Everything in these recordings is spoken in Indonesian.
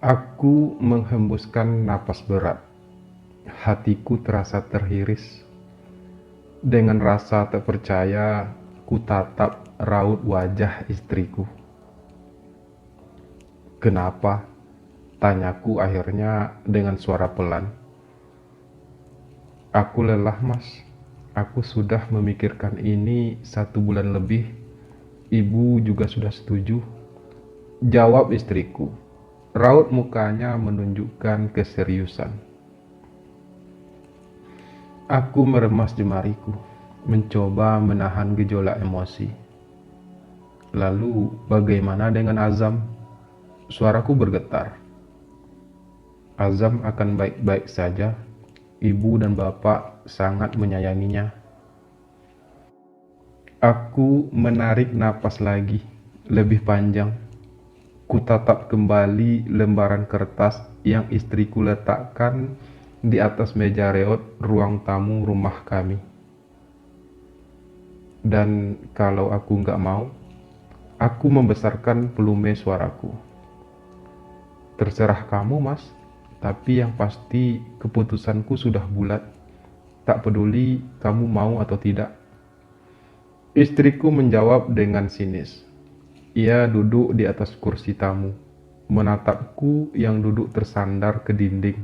Aku menghembuskan napas berat. Hatiku terasa terhiris. Dengan rasa tak percaya, ku tatap raut wajah istriku. "Kenapa?" tanyaku akhirnya dengan suara pelan. "Aku lelah, Mas. Aku sudah memikirkan ini 1 bulan lebih. Ibu juga sudah setuju," jawab istriku. Raut mukanya menunjukkan keseriusan. Aku meremas jemariku, mencoba menahan gejolak emosi. "Lalu bagaimana dengan Azam?" Suaraku bergetar. "Azam akan baik-baik saja. Ibu dan bapak sangat menyayanginya." Aku menarik napas lagi, lebih panjang. Ku tatap kembali lembaran kertas yang istriku letakkan di atas meja reot ruang tamu rumah kami. "Dan kalau aku nggak mau?" Aku membesarkan volume suaraku. "Terserah kamu, Mas. Tapi yang pasti keputusanku sudah bulat. Tak peduli kamu mau atau tidak." Istriku menjawab dengan sinis. Ia duduk di atas kursi tamu, menatapku yang duduk tersandar ke dinding.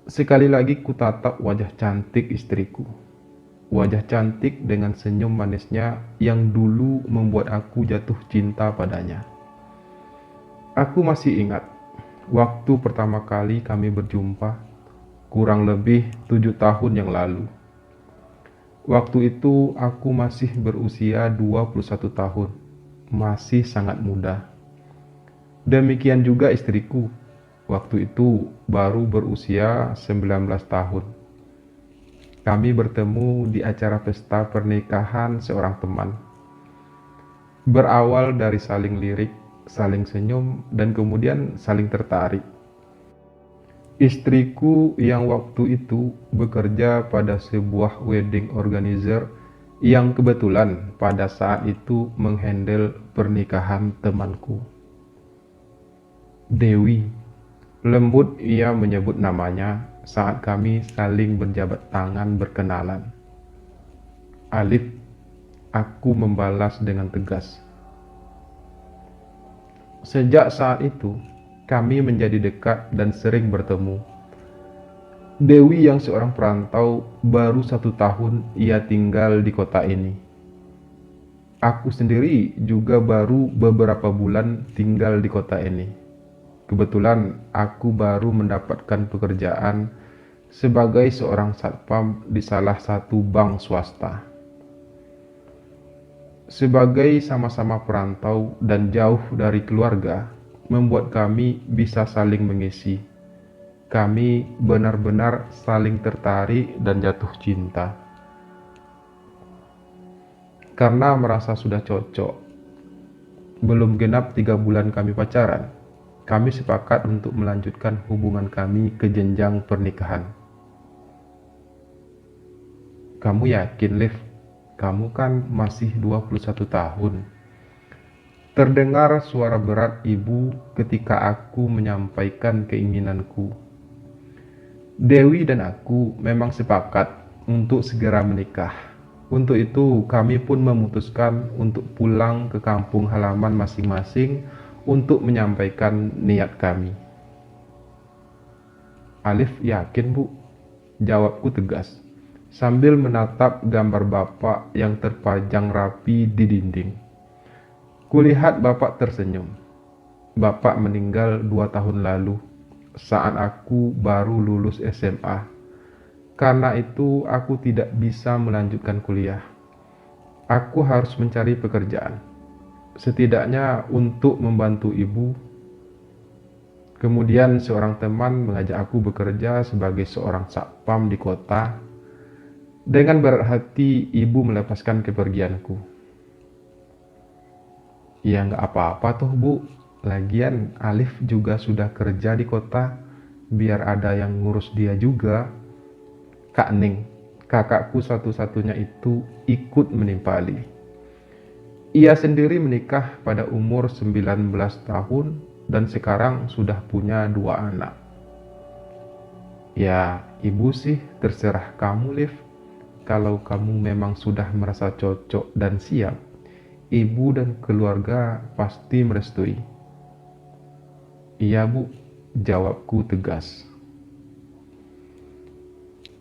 Sekali lagi ku tatap wajah cantik istriku. Wajah cantik dengan senyum manisnya yang dulu membuat aku jatuh cinta padanya. Aku masih ingat waktu pertama kali kami berjumpa, kurang lebih 7 tahun yang lalu. Waktu itu aku masih berusia 21 tahun, masih sangat muda. Demikian juga istriku, waktu itu baru berusia 19 tahun. Kami bertemu di acara pesta pernikahan seorang teman. Berawal dari saling lirik, saling senyum, dan kemudian saling tertarik. Istriku yang waktu itu bekerja pada sebuah wedding organizer yang kebetulan pada saat itu menghandle pernikahan temanku. "Dewi," lembut ia menyebut namanya saat kami saling berjabat tangan berkenalan. "Alif," aku membalas dengan tegas. Sejak saat itu, kami menjadi dekat dan sering bertemu. Dewi yang seorang perantau, baru 1 tahun ia tinggal di kota ini. Aku sendiri juga baru beberapa bulan tinggal di kota ini. Kebetulan aku baru mendapatkan pekerjaan sebagai seorang satpam di salah satu bank swasta. Sebagai sama-sama perantau dan jauh dari keluarga, membuat kami bisa saling mengisi. Kami benar-benar saling tertarik dan jatuh cinta. Karena merasa sudah cocok, belum genap 3 bulan kami pacaran, kami sepakat untuk melanjutkan hubungan kami ke jenjang pernikahan. "Kamu yakin, Liv? Kamu kan masih 21 tahun. Terdengar suara berat ibu ketika aku menyampaikan keinginanku. Dewi dan aku memang sepakat untuk segera menikah. Untuk itu kami pun memutuskan untuk pulang ke kampung halaman masing-masing untuk menyampaikan niat kami. "Alif yakin, Bu?" jawabku tegas, sambil menatap gambar bapak yang terpajang rapi di dinding. Kulihat bapak tersenyum. Bapak meninggal 2 tahun lalu. saat aku baru lulus SMA. Karena itu aku tidak bisa melanjutkan kuliah. Aku harus mencari pekerjaan, setidaknya untuk membantu ibu. Kemudian seorang teman mengajak aku bekerja sebagai seorang satpam di kota. Dengan berat hati ibu melepaskan kepergianku. Ya nggak apa-apa toh bu, lagian Alif juga sudah kerja di kota, biar ada yang ngurus dia juga. Kak Ning, kakakku satu-satunya itu ikut menimpali. Ia sendiri menikah pada umur 19 tahun dan sekarang sudah punya 2 anak. Ya, ibu sih terserah kamu, Liv. Kalau kamu memang sudah merasa cocok dan siap, ibu dan keluarga pasti merestui. Iya, Bu, jawabku tegas.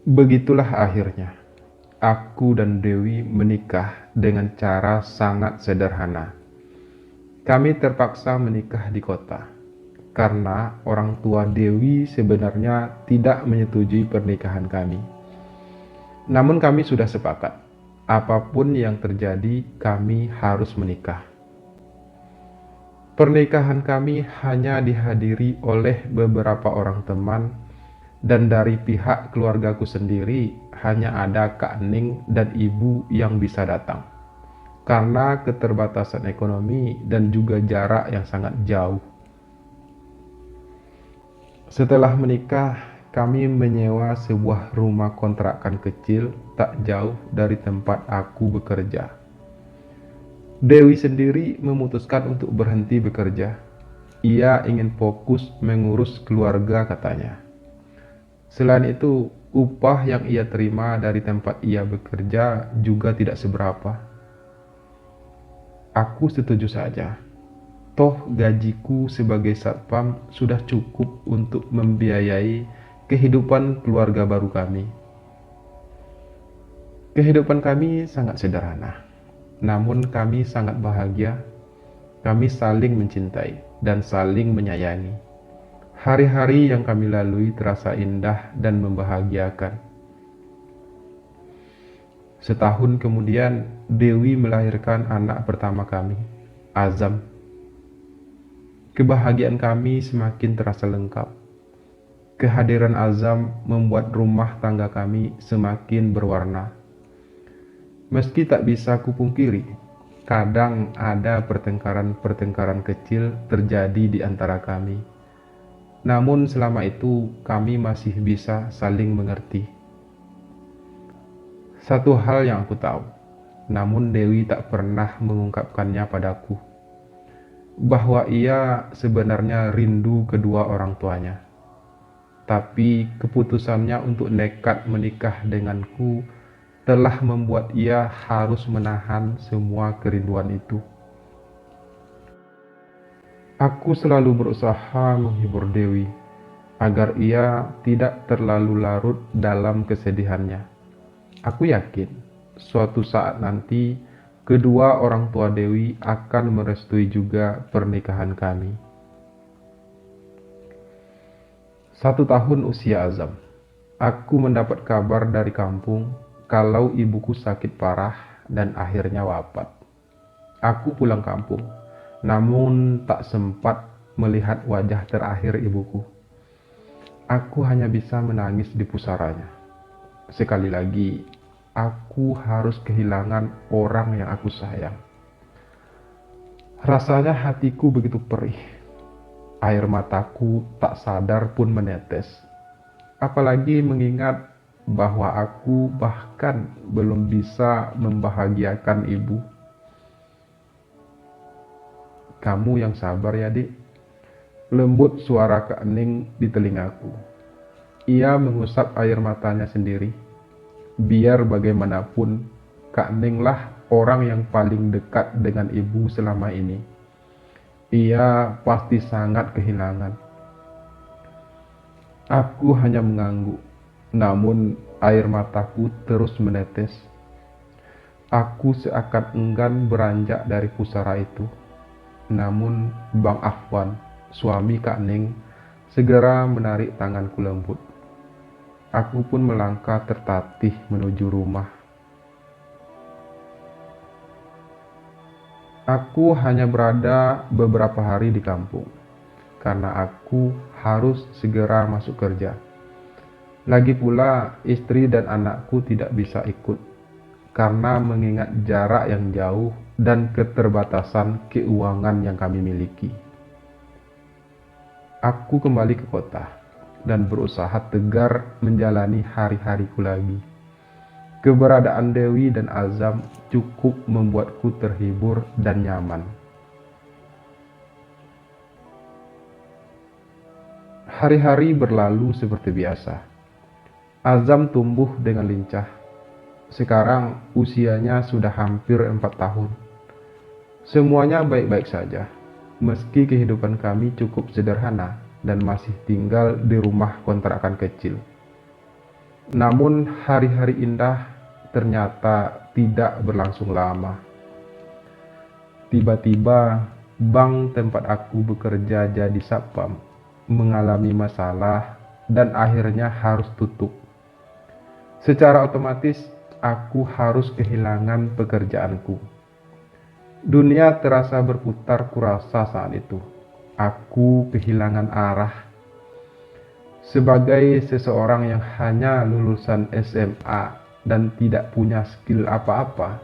Begitulah akhirnya. Aku dan Dewi menikah dengan cara sangat sederhana. Kami terpaksa menikah di kota karena orang tua Dewi sebenarnya tidak menyetujui pernikahan kami. Namun kami sudah sepakat, apapun yang terjadi kami harus menikah. Pernikahan kami hanya dihadiri oleh beberapa orang teman, dan dari pihak keluargaku sendiri hanya ada Kak Ning dan ibu yang bisa datang. Karena keterbatasan ekonomi dan juga jarak yang sangat jauh. Setelah menikah, kami menyewa sebuah rumah kontrakan kecil tak jauh dari tempat aku bekerja. Dewi sendiri memutuskan untuk berhenti bekerja. Ia ingin fokus mengurus keluarga katanya. Selain itu, upah yang ia terima dari tempat ia bekerja juga tidak seberapa. Aku setuju saja. Toh gajiku sebagai satpam sudah cukup untuk membiayai kehidupan keluarga baru kami. Kehidupan kami sangat sederhana, namun kami sangat bahagia. Kami saling mencintai dan saling menyayangi. Hari-hari yang kami lalui terasa indah dan membahagiakan. Setahun kemudian, Dewi melahirkan anak pertama kami, Azam. Kebahagiaan kami semakin terasa lengkap. Kehadiran Azam membuat rumah tangga kami semakin berwarna. Meski tak bisa kupungkiri, kadang ada pertengkaran-pertengkaran kecil terjadi di antara kami. Namun selama itu kami masih bisa saling mengerti. Satu hal yang aku tahu, namun Dewi tak pernah mengungkapkannya padaku, bahwa ia sebenarnya rindu kedua orang tuanya. Tapi keputusannya untuk nekat menikah denganku telah membuat ia harus menahan semua kerinduan itu. Aku selalu berusaha menghibur Dewi agar ia tidak terlalu larut dalam kesedihannya. Aku yakin suatu saat nanti kedua orang tua Dewi akan merestui juga pernikahan kami. 1 tahun usia Azam, aku mendapat kabar dari kampung kalau ibuku sakit parah dan akhirnya wafat. Aku pulang kampung, namun tak sempat melihat wajah terakhir ibuku. Aku hanya bisa menangis di pusaranya. Sekali lagi, aku harus kehilangan orang yang aku sayang. Rasanya hatiku begitu perih. Air mataku tak sadar pun menetes. Apalagi mengingat bahwa aku bahkan belum bisa membahagiakan ibu. Kamu yang sabar ya, Dik. Lembut suara Kak Ning di telingaku. Ia mengusap air matanya sendiri. Biar bagaimanapun, Kak Ning lah orang yang paling dekat dengan ibu selama ini. Ia pasti sangat kehilangan. Aku hanya mengangguk, namun air mataku terus menetes. Aku seakan enggan beranjak dari pusara itu. Namun Bang Afwan, suami Kak Ning, segera menarik tanganku lembut. Aku pun melangkah tertatih menuju rumah. Aku hanya berada beberapa hari di kampung, karena aku harus segera masuk kerja. Lagi pula, istri dan anakku tidak bisa ikut, karena mengingat jarak yang jauh dan keterbatasan keuangan yang kami miliki. Aku kembali ke kota dan berusaha tegar menjalani hari-hariku lagi. Keberadaan Dewi dan Azam cukup membuatku terhibur dan nyaman. Hari-hari berlalu seperti biasa. Azam tumbuh dengan lincah. Sekarang usianya sudah hampir 4 tahun. Semuanya baik-baik saja, meski kehidupan kami cukup sederhana dan masih tinggal di rumah kontrakan kecil. Namun hari-hari indah ternyata tidak berlangsung lama. Tiba-tiba, bank tempat aku bekerja jadi satpam mengalami masalah dan akhirnya harus tutup. Secara otomatis, aku harus kehilangan pekerjaanku. Dunia terasa berputar kurasa saat itu. Aku kehilangan arah. Sebagai seseorang yang hanya lulusan SMA dan tidak punya skill apa-apa,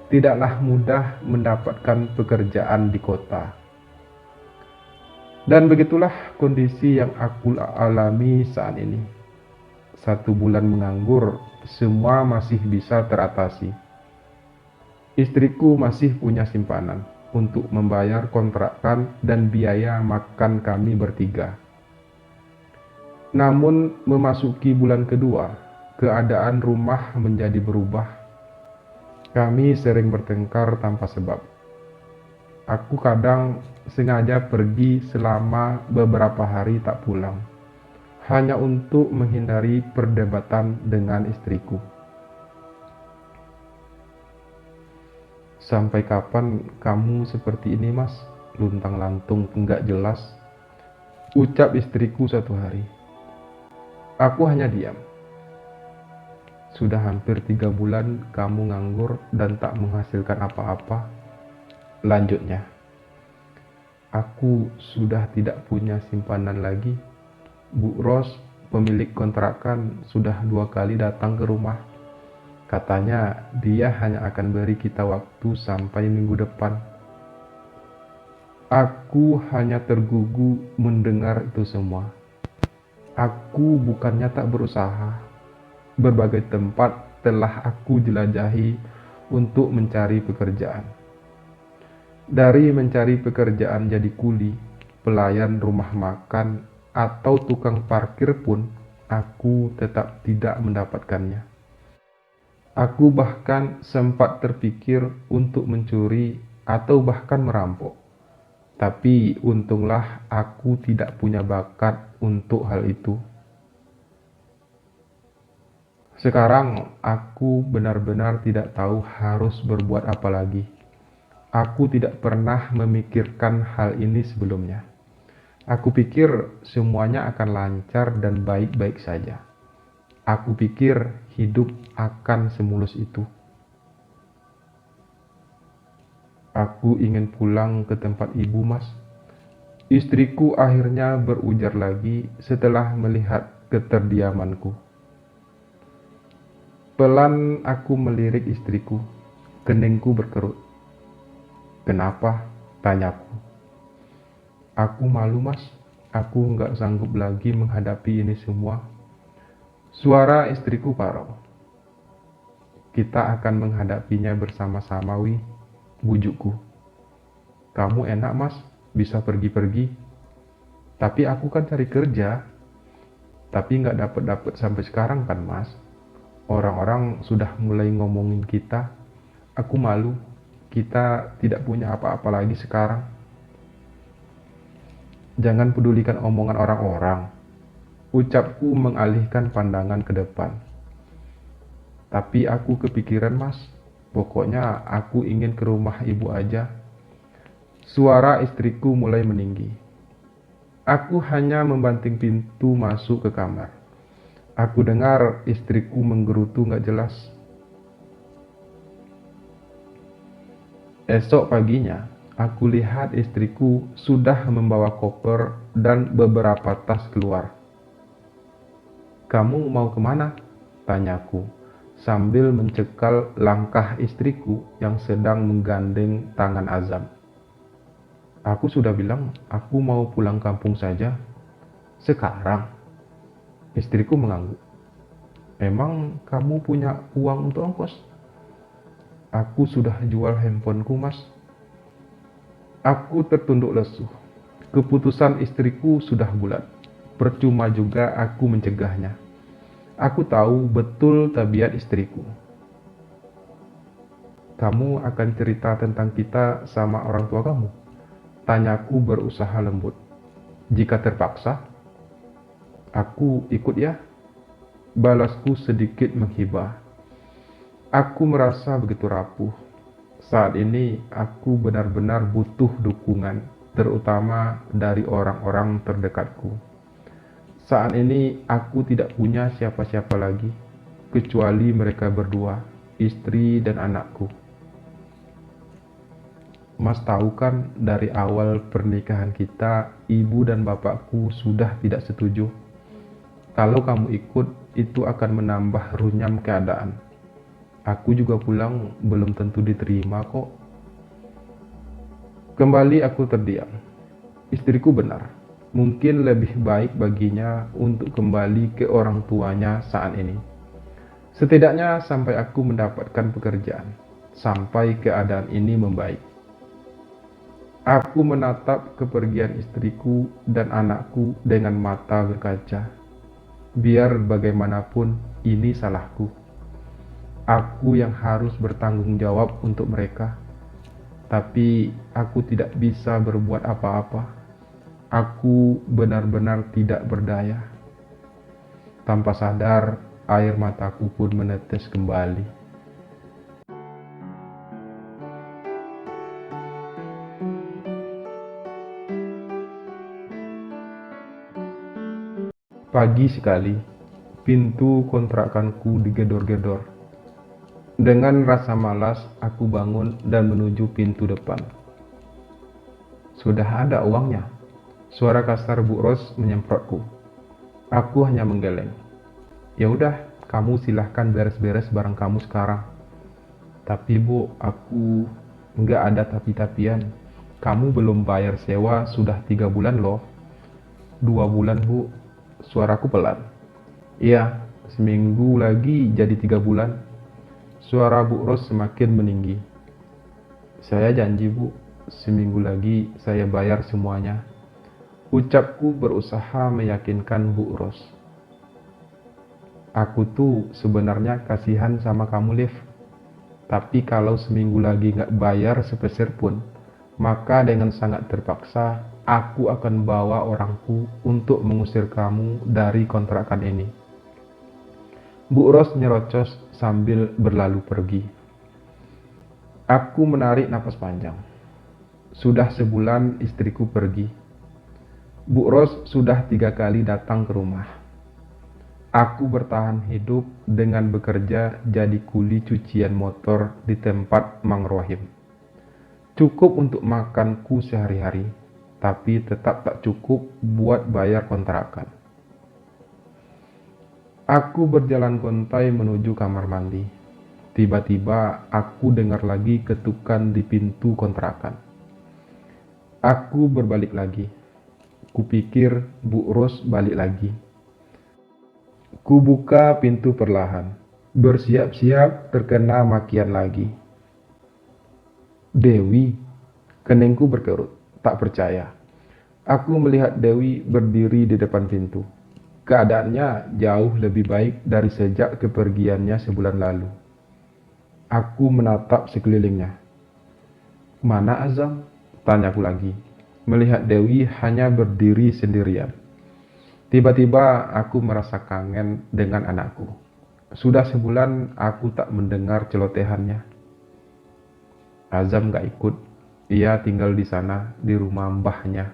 tidaklah mudah mendapatkan pekerjaan di kota. Dan begitulah kondisi yang aku alami saat ini. 1 bulan menganggur, semua masih bisa teratasi. Istriku masih punya simpanan untuk membayar kontrakan dan biaya makan kami bertiga. Namun memasuki bulan kedua, keadaan rumah menjadi berubah. Kami sering bertengkar tanpa sebab. Aku kadang sengaja pergi selama beberapa hari tak pulang, hanya untuk menghindari perdebatan dengan istriku. "Sampai kapan kamu seperti ini, Mas?" Luntang-lantung enggak jelas, ucap istriku suatu hari. Aku hanya diam. "Sudah hampir 3 bulan kamu nganggur dan tak menghasilkan apa-apa," lanjutnya. "Aku sudah tidak punya simpanan lagi. Bu Ros, pemilik kontrakan, sudah 2 kali datang ke rumah. Katanya dia hanya akan beri kita waktu sampai minggu depan." Aku hanya tergugu mendengar itu semua. Aku bukannya tak berusaha. Berbagai tempat telah aku jelajahi untuk mencari pekerjaan. Dari mencari pekerjaan jadi kuli, pelayan rumah makan, atau tukang parkir pun, aku tetap tidak mendapatkannya. Aku bahkan sempat terpikir untuk mencuri atau bahkan merampok. Tapi untunglah aku tidak punya bakat untuk hal itu. Sekarang aku benar-benar tidak tahu harus berbuat apa lagi. Aku tidak pernah memikirkan hal ini sebelumnya. Aku pikir semuanya akan lancar dan baik-baik saja. Aku pikir hidup akan semulus itu. "Aku ingin pulang ke tempat ibu, Mas." Istriku akhirnya berujar lagi setelah melihat keterdiamanku. Pelan aku melirik istriku. Keningku berkerut. "Kenapa?" tanyaku. "Aku malu, Mas. Aku nggak sanggup lagi menghadapi ini semua." Suara istriku parau. "Kita akan menghadapinya bersama-sama, Wi," bujukku. "Kamu enak, Mas, bisa pergi-pergi. Tapi aku kan cari kerja. Tapi nggak dapet-dapet sampai sekarang kan, Mas. Orang-orang sudah mulai ngomongin kita. Aku malu. Kita tidak punya apa-apa lagi sekarang." "Jangan pedulikan omongan orang-orang," ucapku mengalihkan pandangan ke depan. "Tapi aku kepikiran, Mas. Pokoknya aku ingin ke rumah ibu aja." Suara istriku mulai meninggi. Aku hanya membanting pintu masuk ke kamar. Aku dengar istriku menggerutu gak jelas. Esok paginya, aku lihat istriku sudah membawa koper dan beberapa tas keluar. "Kamu mau kemana?" tanyaku, sambil mencekal langkah istriku yang sedang menggandeng tangan Azam. "Aku sudah bilang aku mau pulang kampung saja." "Sekarang?" Istriku mengangguk. "Emang kamu punya uang untuk ongkos?" "Aku sudah jual handphoneku, Mas." Aku tertunduk lesu. Keputusan istriku sudah bulat. Percuma juga aku mencegahnya. Aku tahu betul tabiat istriku. "Kamu akan cerita tentang kita sama orang tua kamu?" tanyaku berusaha lembut. "Jika terpaksa." "Aku ikut ya," balasku sedikit menghibah. Aku merasa begitu rapuh. Saat ini aku benar-benar butuh dukungan, terutama dari orang-orang terdekatku. Saat ini aku tidak punya siapa-siapa lagi, kecuali mereka berdua, istri dan anakku. "Mas tahu kan dari awal pernikahan kita, ibu dan bapakku sudah tidak setuju. Kalau kamu ikut, itu akan menambah runyam keadaan. Aku juga pulang belum tentu diterima kok." Kembali aku terdiam. Istriku benar. Mungkin lebih baik baginya untuk kembali ke orang tuanya saat ini. Setidaknya sampai aku mendapatkan pekerjaan, sampai keadaan ini membaik. Aku menatap kepergian istriku dan anakku dengan mata berkaca. Biar bagaimanapun, ini salahku. Aku yang harus bertanggung jawab untuk mereka. Tapi aku tidak bisa berbuat apa-apa. Aku benar-benar tidak berdaya. Tanpa sadar, air mataku pun menetes kembali. Pagi sekali, pintu kontrakanku digedor-gedor. Dengan rasa malas, aku bangun dan menuju pintu depan. "Sudah ada uangnya," suara kasar Bu Ros menyemprotku. Aku hanya menggeleng. "Ya udah, kamu silahkan beres-beres barang kamu sekarang." "Tapi Bu, aku..." "Nggak ada tapi-tapian. Kamu belum bayar sewa sudah 3 bulan loh." "2 bulan Bu." Suaraku pelan. "Iya, seminggu lagi jadi 3 bulan." Suara Bu Ros semakin meninggi. "Saya janji Bu, seminggu lagi saya bayar semuanya." Ucapku berusaha meyakinkan Bu Ros. "Aku tuh sebenarnya kasihan sama kamu, Liv. Tapi kalau seminggu lagi nggak bayar sepeser pun, maka dengan sangat terpaksa aku akan bawa orangku untuk mengusir kamu dari kontrakan ini." Bu Ros nyerocos sambil berlalu pergi. Aku menarik napas panjang. Sudah sebulan istriku pergi. Bu Ros sudah 3 kali datang ke rumah. Aku bertahan hidup dengan bekerja jadi kuli cucian motor di tempat Mang Rohim. Cukup untuk makanku sehari-hari, tapi tetap tak cukup buat bayar kontrakan. Aku berjalan gontai menuju kamar mandi. Tiba-tiba aku dengar lagi ketukan di pintu kontrakan. Aku berbalik lagi. Kupikir Bu Ros balik lagi. Kubuka pintu perlahan, bersiap-siap terkena makian lagi. "Dewi," keningku berkerut, tak percaya. Aku melihat Dewi berdiri di depan pintu. Keadaannya jauh lebih baik dari sejak kepergiannya sebulan lalu. Aku menatap sekelilingnya. "Mana Azam?" tanyaku lagi, melihat Dewi hanya berdiri sendirian. Tiba-tiba aku merasa kangen dengan anakku. Sudah sebulan aku tak mendengar celotehannya. "Azam gak ikut. Ia tinggal di sana, di rumah mbahnya.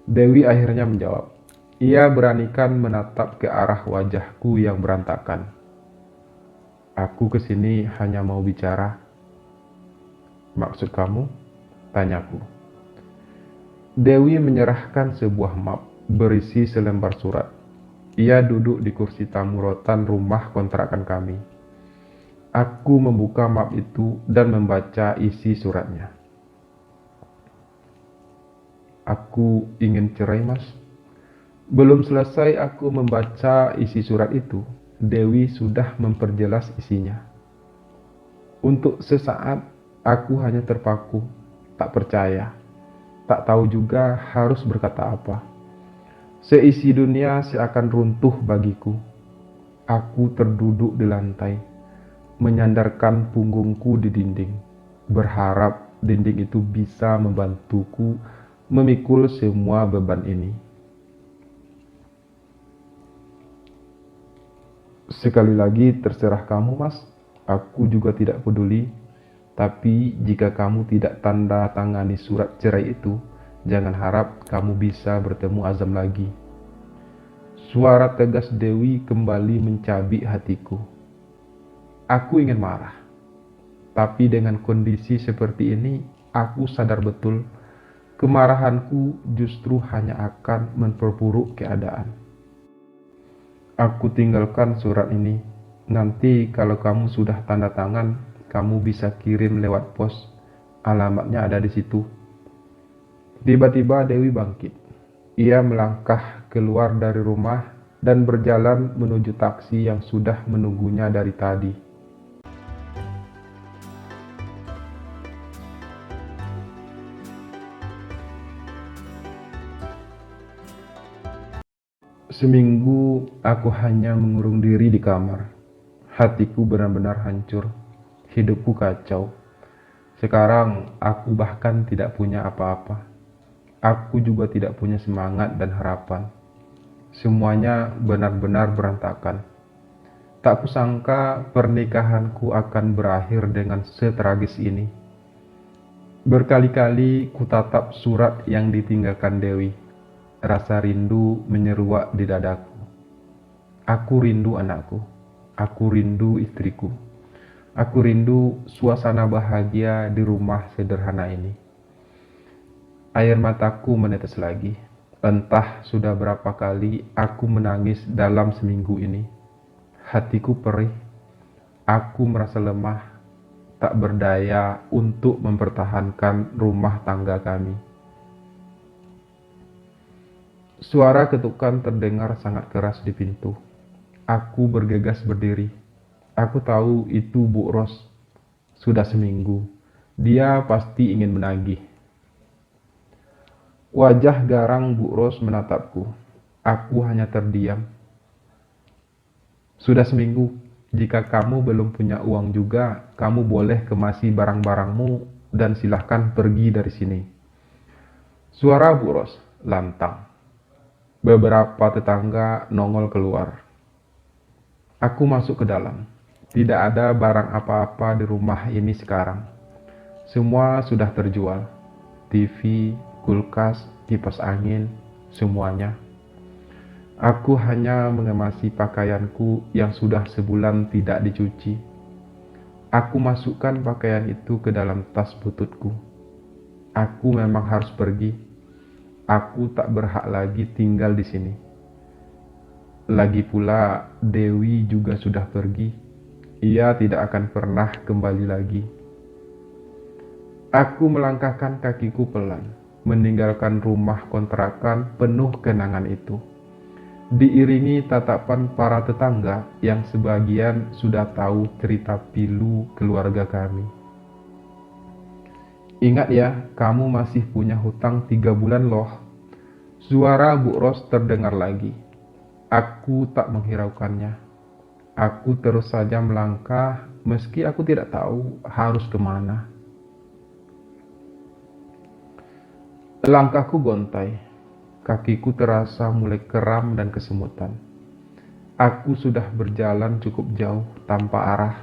Dewi akhirnya menjawab. Ia beranikan menatap ke arah wajahku yang berantakan. Aku kesini hanya mau bicara. Maksud kamu? Tanyaku. Dewi menyerahkan sebuah map berisi selembar surat. Ia duduk di kursi tamu rotan rumah kontrakan kami. Aku membuka map itu dan membaca isi suratnya. Aku ingin cerai, Mas. Belum selesai aku membaca isi surat itu, Dewi sudah memperjelas isinya. Untuk sesaat, aku hanya terpaku, tak percaya, tak tahu juga harus berkata apa. Seisi dunia seakan runtuh bagiku. Aku terduduk di lantai, menyandarkan punggungku di dinding, berharap dinding itu bisa membantuku memikul semua beban ini. Sekali lagi terserah kamu, Mas. Aku juga tidak peduli. Tapi jika kamu tidak tanda tangani surat cerai itu, jangan harap kamu bisa bertemu Azam lagi. Suara tegas Dewi kembali mencabik hatiku. Aku ingin marah. Tapi dengan kondisi seperti ini, aku sadar betul kemarahanku justru hanya akan memperburuk keadaan. Aku tinggalkan surat ini. Nanti kalau kamu sudah tanda tangan, kamu bisa kirim lewat pos. Alamatnya ada di situ. Tiba-tiba Dewi bangkit. Ia melangkah keluar dari rumah dan berjalan menuju taksi yang sudah menunggunya dari tadi. Seminggu aku hanya mengurung diri di kamar. Hatiku benar-benar hancur. Hidupku kacau. Sekarang aku bahkan tidak punya apa-apa. Aku juga tidak punya semangat dan harapan. Semuanya benar-benar berantakan. Tak kusangka pernikahanku akan berakhir dengan setragis ini. Berkali-kali kutatap surat yang ditinggalkan Dewi. Rasa rindu menyeruak di dadaku. Aku rindu anakku. Aku rindu istriku. Aku rindu suasana bahagia di rumah sederhana ini. Air mataku menetes lagi. Entah sudah berapa kali aku menangis dalam seminggu ini. Hatiku perih. Aku merasa lemah, tak berdaya untuk mempertahankan rumah tangga kami. Suara ketukan terdengar sangat keras di pintu. Aku bergegas berdiri. Aku tahu itu Bu Ros. Sudah seminggu. Dia pasti ingin menagih. Wajah garang Bu Ros menatapku. Aku hanya terdiam. Sudah seminggu. Jika kamu belum punya uang juga, kamu boleh kemasi barang-barangmu dan silahkan pergi dari sini. Suara Bu Ros lantang. Beberapa tetangga nongol keluar. Aku masuk ke dalam. Tidak ada barang apa-apa di rumah ini sekarang. Semua sudah terjual. TV, kulkas, kipas angin, semuanya. Aku hanya mengemasi pakaianku yang sudah sebulan tidak dicuci. Aku masukkan pakaian itu ke dalam tas bututku. Aku memang harus pergi. Aku tak berhak lagi tinggal di sini. Lagi pula, Dewi juga sudah pergi. Ia tidak akan pernah kembali lagi. Aku melangkahkan kakiku pelan, meninggalkan rumah kontrakan penuh kenangan itu. Diiringi tatapan para tetangga yang sebagian sudah tahu cerita pilu keluarga kami. Ingat ya, kamu masih punya hutang 3 bulan loh. Suara Bu Ros terdengar lagi. Aku tak menghiraukannya. Aku terus saja melangkah meski aku tidak tahu harus kemana. Langkahku gontai. Kakiku terasa mulai keram dan kesemutan. Aku sudah berjalan cukup jauh tanpa arah.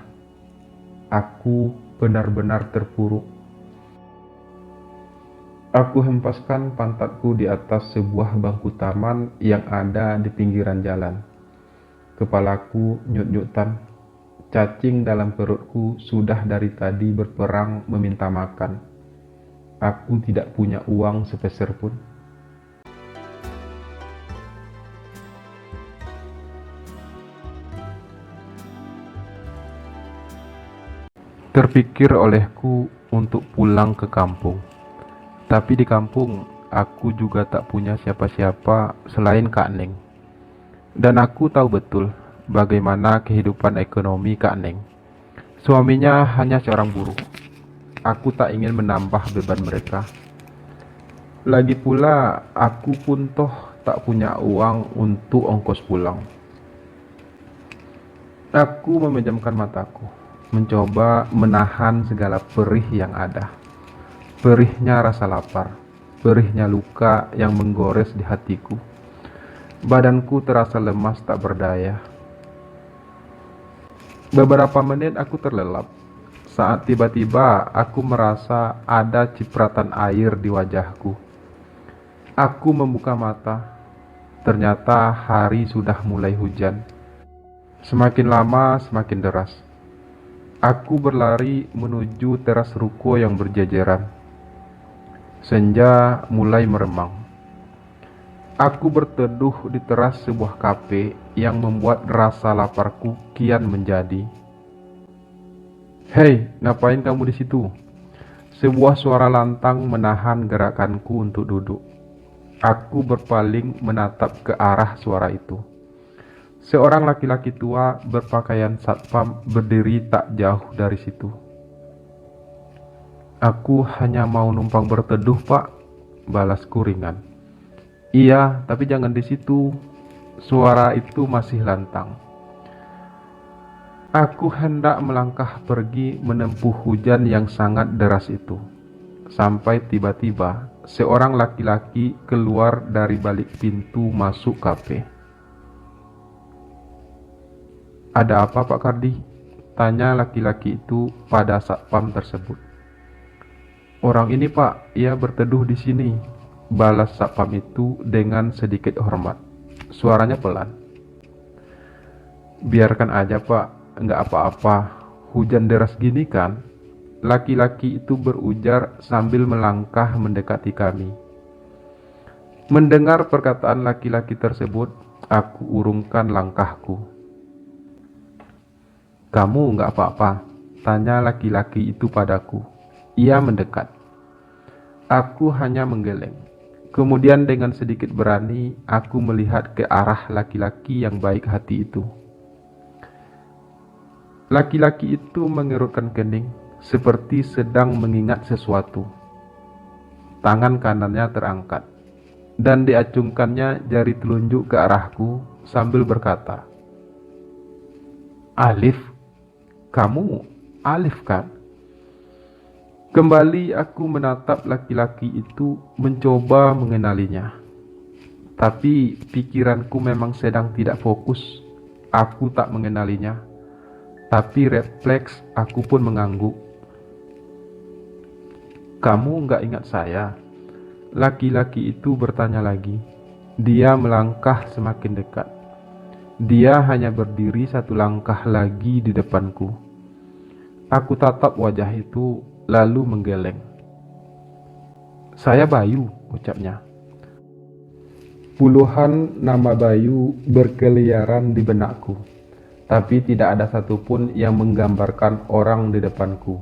Aku benar-benar terpuruk. Aku hempaskan pantatku di atas sebuah bangku taman yang ada di pinggiran jalan. Kepalaku nyut-nyutan. Cacing dalam perutku sudah dari tadi berperang meminta makan. Aku tidak punya uang sepeser pun. Terpikir olehku untuk pulang ke kampung. Tapi di kampung, aku juga tak punya siapa-siapa selain Kak Neng. Dan aku tahu betul bagaimana kehidupan ekonomi Kak Neng. Suaminya hanya seorang buruh. Aku tak ingin menambah beban mereka. Lagi pula, aku pun toh tak punya uang untuk ongkos pulang. Aku memejamkan mataku, mencoba menahan segala perih yang ada. Perihnya rasa lapar, perihnya luka yang menggores di hatiku. Badanku terasa lemas tak berdaya. Beberapa menit aku terlelap, saat tiba-tiba aku merasa ada cipratan air di wajahku. Aku membuka mata, ternyata hari sudah mulai hujan. Semakin lama semakin deras. Aku berlari menuju teras ruko yang berjejeran. Senja mulai meremang. Aku berteduh di teras sebuah kafe yang membuat rasa laparku kian menjadi. "Hei, ngapain kamu di situ?" Sebuah suara lantang menahan gerakanku untuk duduk. Aku berpaling menatap ke arah suara itu. Seorang laki-laki tua berpakaian satpam berdiri tak jauh dari situ. "Aku hanya mau numpang berteduh, Pak," balasku ringan. "Iya, tapi jangan di situ." Suara itu masih lantang. Aku hendak melangkah pergi menempuh hujan yang sangat deras itu. Sampai tiba-tiba seorang laki-laki keluar dari balik pintu masuk kafe. "Ada apa, Pak Kardi?" tanya laki-laki itu pada satpam tersebut. "Orang ini, Pak, ia berteduh di sini," balas satpam itu dengan sedikit hormat. Suaranya pelan. "Biarkan aja, Pak, nggak apa-apa. Hujan deras gini kan?" Laki-laki itu berujar sambil melangkah mendekati kami. Mendengar perkataan laki-laki tersebut, aku urungkan langkahku. "Kamu nggak apa-apa?" tanya laki-laki itu padaku. Ia mendekat. Aku hanya menggeleng. Kemudian dengan sedikit berani, aku melihat ke arah laki-laki yang baik hati itu. Laki-laki itu mengerutkan kening, seperti sedang mengingat sesuatu. Tangan kanannya terangkat, dan diacungkannya jari telunjuk ke arahku sambil berkata, "Alif, kamu Alif kan?" Kembali aku menatap laki-laki itu mencoba mengenalinya. Tapi pikiranku memang sedang tidak fokus. Aku tak mengenalinya. Tapi refleks aku pun mengangguk. "Kamu nggak ingat saya?" Laki-laki itu bertanya lagi. Dia melangkah semakin dekat. Dia hanya berdiri satu langkah lagi di depanku. Aku tatap wajah itu lalu menggeleng. "Saya Bayu," ucapnya. Puluhan nama Bayu berkeliaran di benakku, tapi tidak ada satupun yang menggambarkan orang di depanku.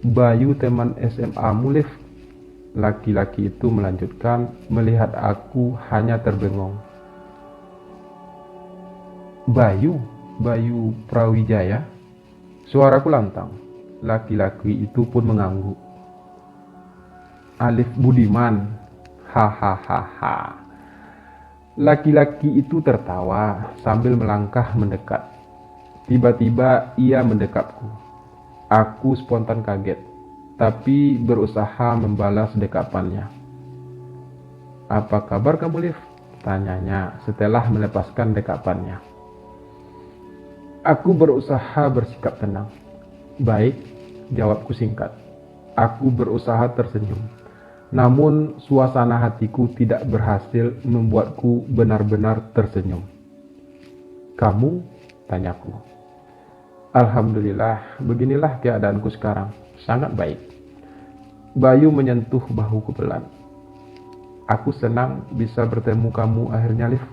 "Bayu teman SMA Mulif," laki-laki itu melanjutkan melihat aku hanya terbengong. Bayu Prawijaya?" Suaraku lantang. Laki-laki itu pun mengangguk. "Alif Budiman." Hahaha. Laki-laki itu tertawa sambil melangkah mendekat. Tiba-tiba ia mendekapku. Aku spontan kaget, tapi berusaha membalas dekapannya. "Apa kabar kamu, Liv?" tanyanya setelah melepaskan dekapannya. Aku berusaha bersikap tenang. "Baik," jawabku singkat. Aku berusaha tersenyum, namun suasana hatiku tidak berhasil membuatku benar-benar tersenyum. "Kamu?" tanyaku. "Alhamdulillah, beginilah keadaanku sekarang, sangat baik." Bayu menyentuh bahuku pelan. "Aku senang bisa bertemu kamu akhirnya, Liv."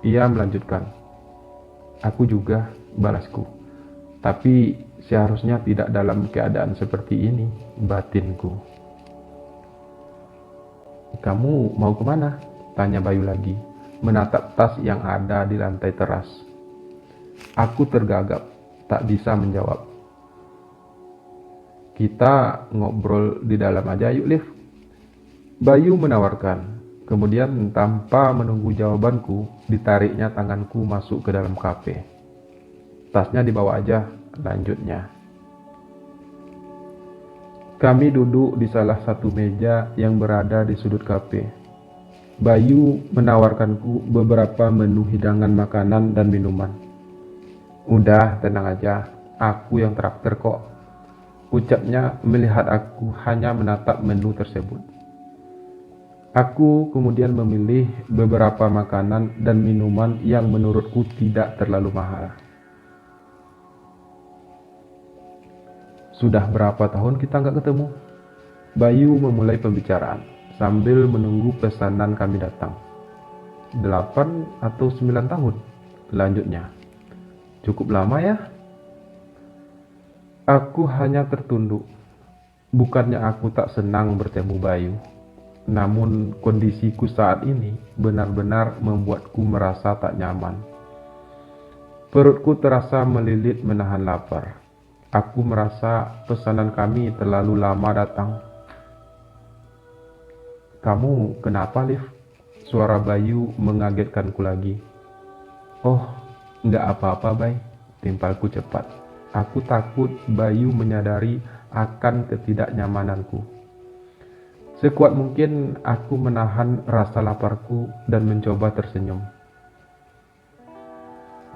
Ia melanjutkan. "Aku juga," balasku. "Tapi seharusnya tidak dalam keadaan seperti ini," batinku. "Kamu mau kemana?" tanya Bayu lagi, menatap tas yang ada di lantai teras. Aku tergagap, tak bisa menjawab. "Kita ngobrol di dalam aja yuk, Liv," Bayu menawarkan. Kemudian tanpa menunggu jawabanku, ditariknya tanganku masuk ke dalam kafe. "Tasnya dibawa aja," lanjutnya. Kami duduk di salah satu meja yang berada di sudut kafe. Bayu menawarkanku beberapa menu hidangan makanan dan minuman. "Udah, tenang aja, aku yang traktir kok," ucapnya melihat aku hanya menatap menu tersebut. Aku kemudian memilih beberapa makanan dan minuman yang menurutku tidak terlalu mahal. "Sudah berapa tahun kita nggak ketemu?" Bayu memulai pembicaraan sambil menunggu pesanan kami datang. 8 atau 9 tahun, lanjutnya. "Cukup lama ya?" Aku hanya tertunduk. Bukannya aku tak senang bertemu Bayu, namun kondisiku saat ini benar-benar membuatku merasa tak nyaman. Perutku terasa melilit menahan lapar. Aku merasa pesanan kami terlalu lama datang. "Kamu kenapa, Liv?" Suara Bayu mengagetkanku lagi. "Oh, nggak apa-apa, Bay," timpalku cepat. Aku takut Bayu menyadari akan ketidaknyamananku. Sekuat mungkin aku menahan rasa laparku dan mencoba tersenyum.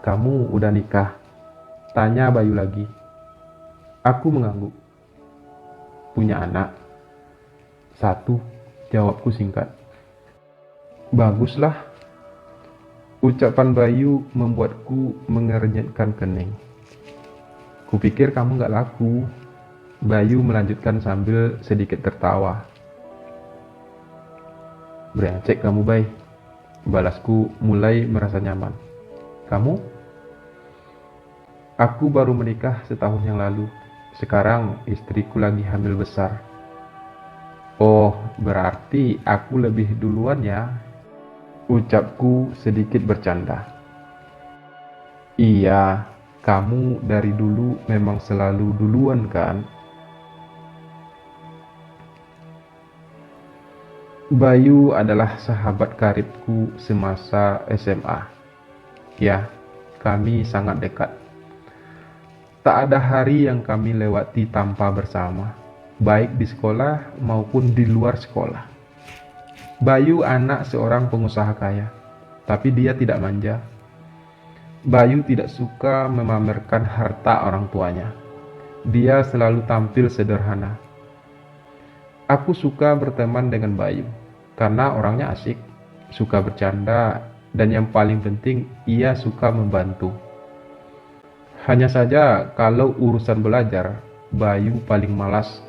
"Kamu udah nikah?" tanya Bayu lagi. Aku mengangguk. "Punya anak?" "Satu," jawabku singkat. "Baguslah." Ucapan Bayu membuatku mengernyitkan kening. "Kupikir kamu gak laku," Bayu melanjutkan sambil sedikit tertawa. "Brengsek kamu, Bay," balasku mulai merasa nyaman. "Kamu?" "Aku baru menikah setahun yang lalu. Sekarang istriku lagi hamil besar." "Oh, berarti aku lebih duluan ya?" ucapku sedikit bercanda. "Iya, kamu dari dulu memang selalu duluan kan?" Bayu adalah sahabat karibku semasa SMA. Ya, kami sangat dekat. Tak ada hari yang kami lewati tanpa bersama, baik di sekolah maupun di luar sekolah. Bayu anak seorang pengusaha kaya, tapi dia tidak manja. Bayu tidak suka memamerkan harta orang tuanya. Dia selalu tampil sederhana. Aku suka berteman dengan Bayu, karena orangnya asik, suka bercanda, dan yang paling penting, ia suka membantu. Hanya saja kalau urusan belajar, Bayu paling malas.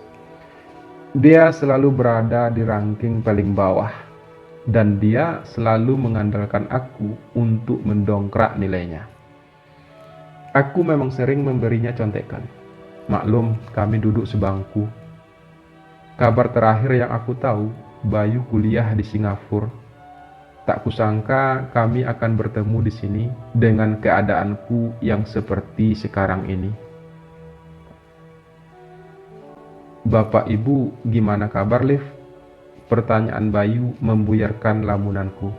Dia selalu berada di ranking paling bawah, dan dia selalu mengandalkan aku untuk mendongkrak nilainya. Aku memang sering memberinya contekan. Maklum, kami duduk sebangku. Kabar terakhir yang aku tahu, Bayu kuliah di Singapura. Tak kusangka kami akan bertemu di sini dengan keadaanku yang seperti sekarang ini. "Bapak Ibu gimana kabar, Liv?" Pertanyaan Bayu membuyarkan lamunanku.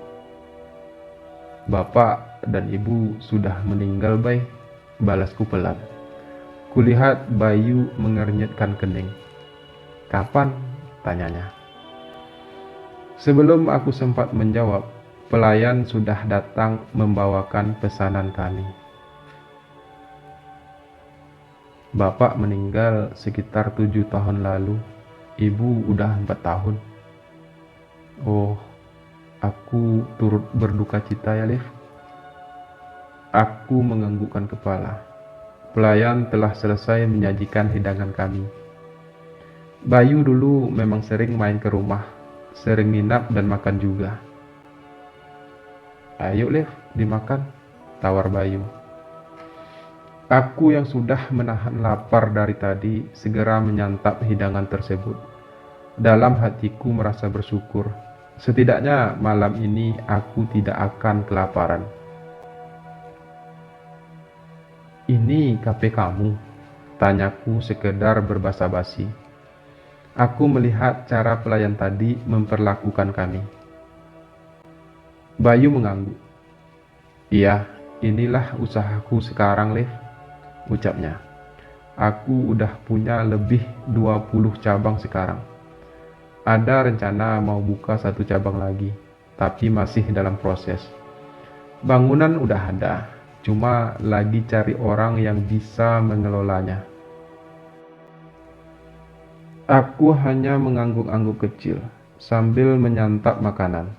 "Bapak dan Ibu sudah meninggal, Bay," balasku pelan. Kulihat Bayu mengernyitkan kening. "Kapan?" tanyanya. Sebelum aku sempat menjawab, pelayan sudah datang membawakan pesanan kami. "Bapak meninggal sekitar 7 tahun lalu," Ibu udah 4 tahun. Oh, aku turut berduka cita ya, Liv. Aku menganggukkan kepala. Pelayan telah selesai menyajikan hidangan kami. Bayu dulu memang sering main ke rumah, sering nginap dan makan juga. Ayo, Liv, dimakan, tawar Bayu. Aku yang sudah menahan lapar dari tadi segera menyantap hidangan tersebut. Dalam hatiku merasa bersyukur. Setidaknya malam ini aku tidak akan kelaparan. Ini kafe kamu? Tanyaku sekedar berbasa-basi. Aku melihat cara pelayan tadi memperlakukan kami. Bayu mengangguk. Iya, inilah usahaku sekarang, Liv, ucapnya. Aku udah punya lebih 20 cabang sekarang. Ada rencana mau buka 1 cabang lagi, tapi masih dalam proses. Bangunan udah ada, cuma lagi cari orang yang bisa mengelolanya. Aku hanya mengangguk-angguk kecil sambil menyantap makanan.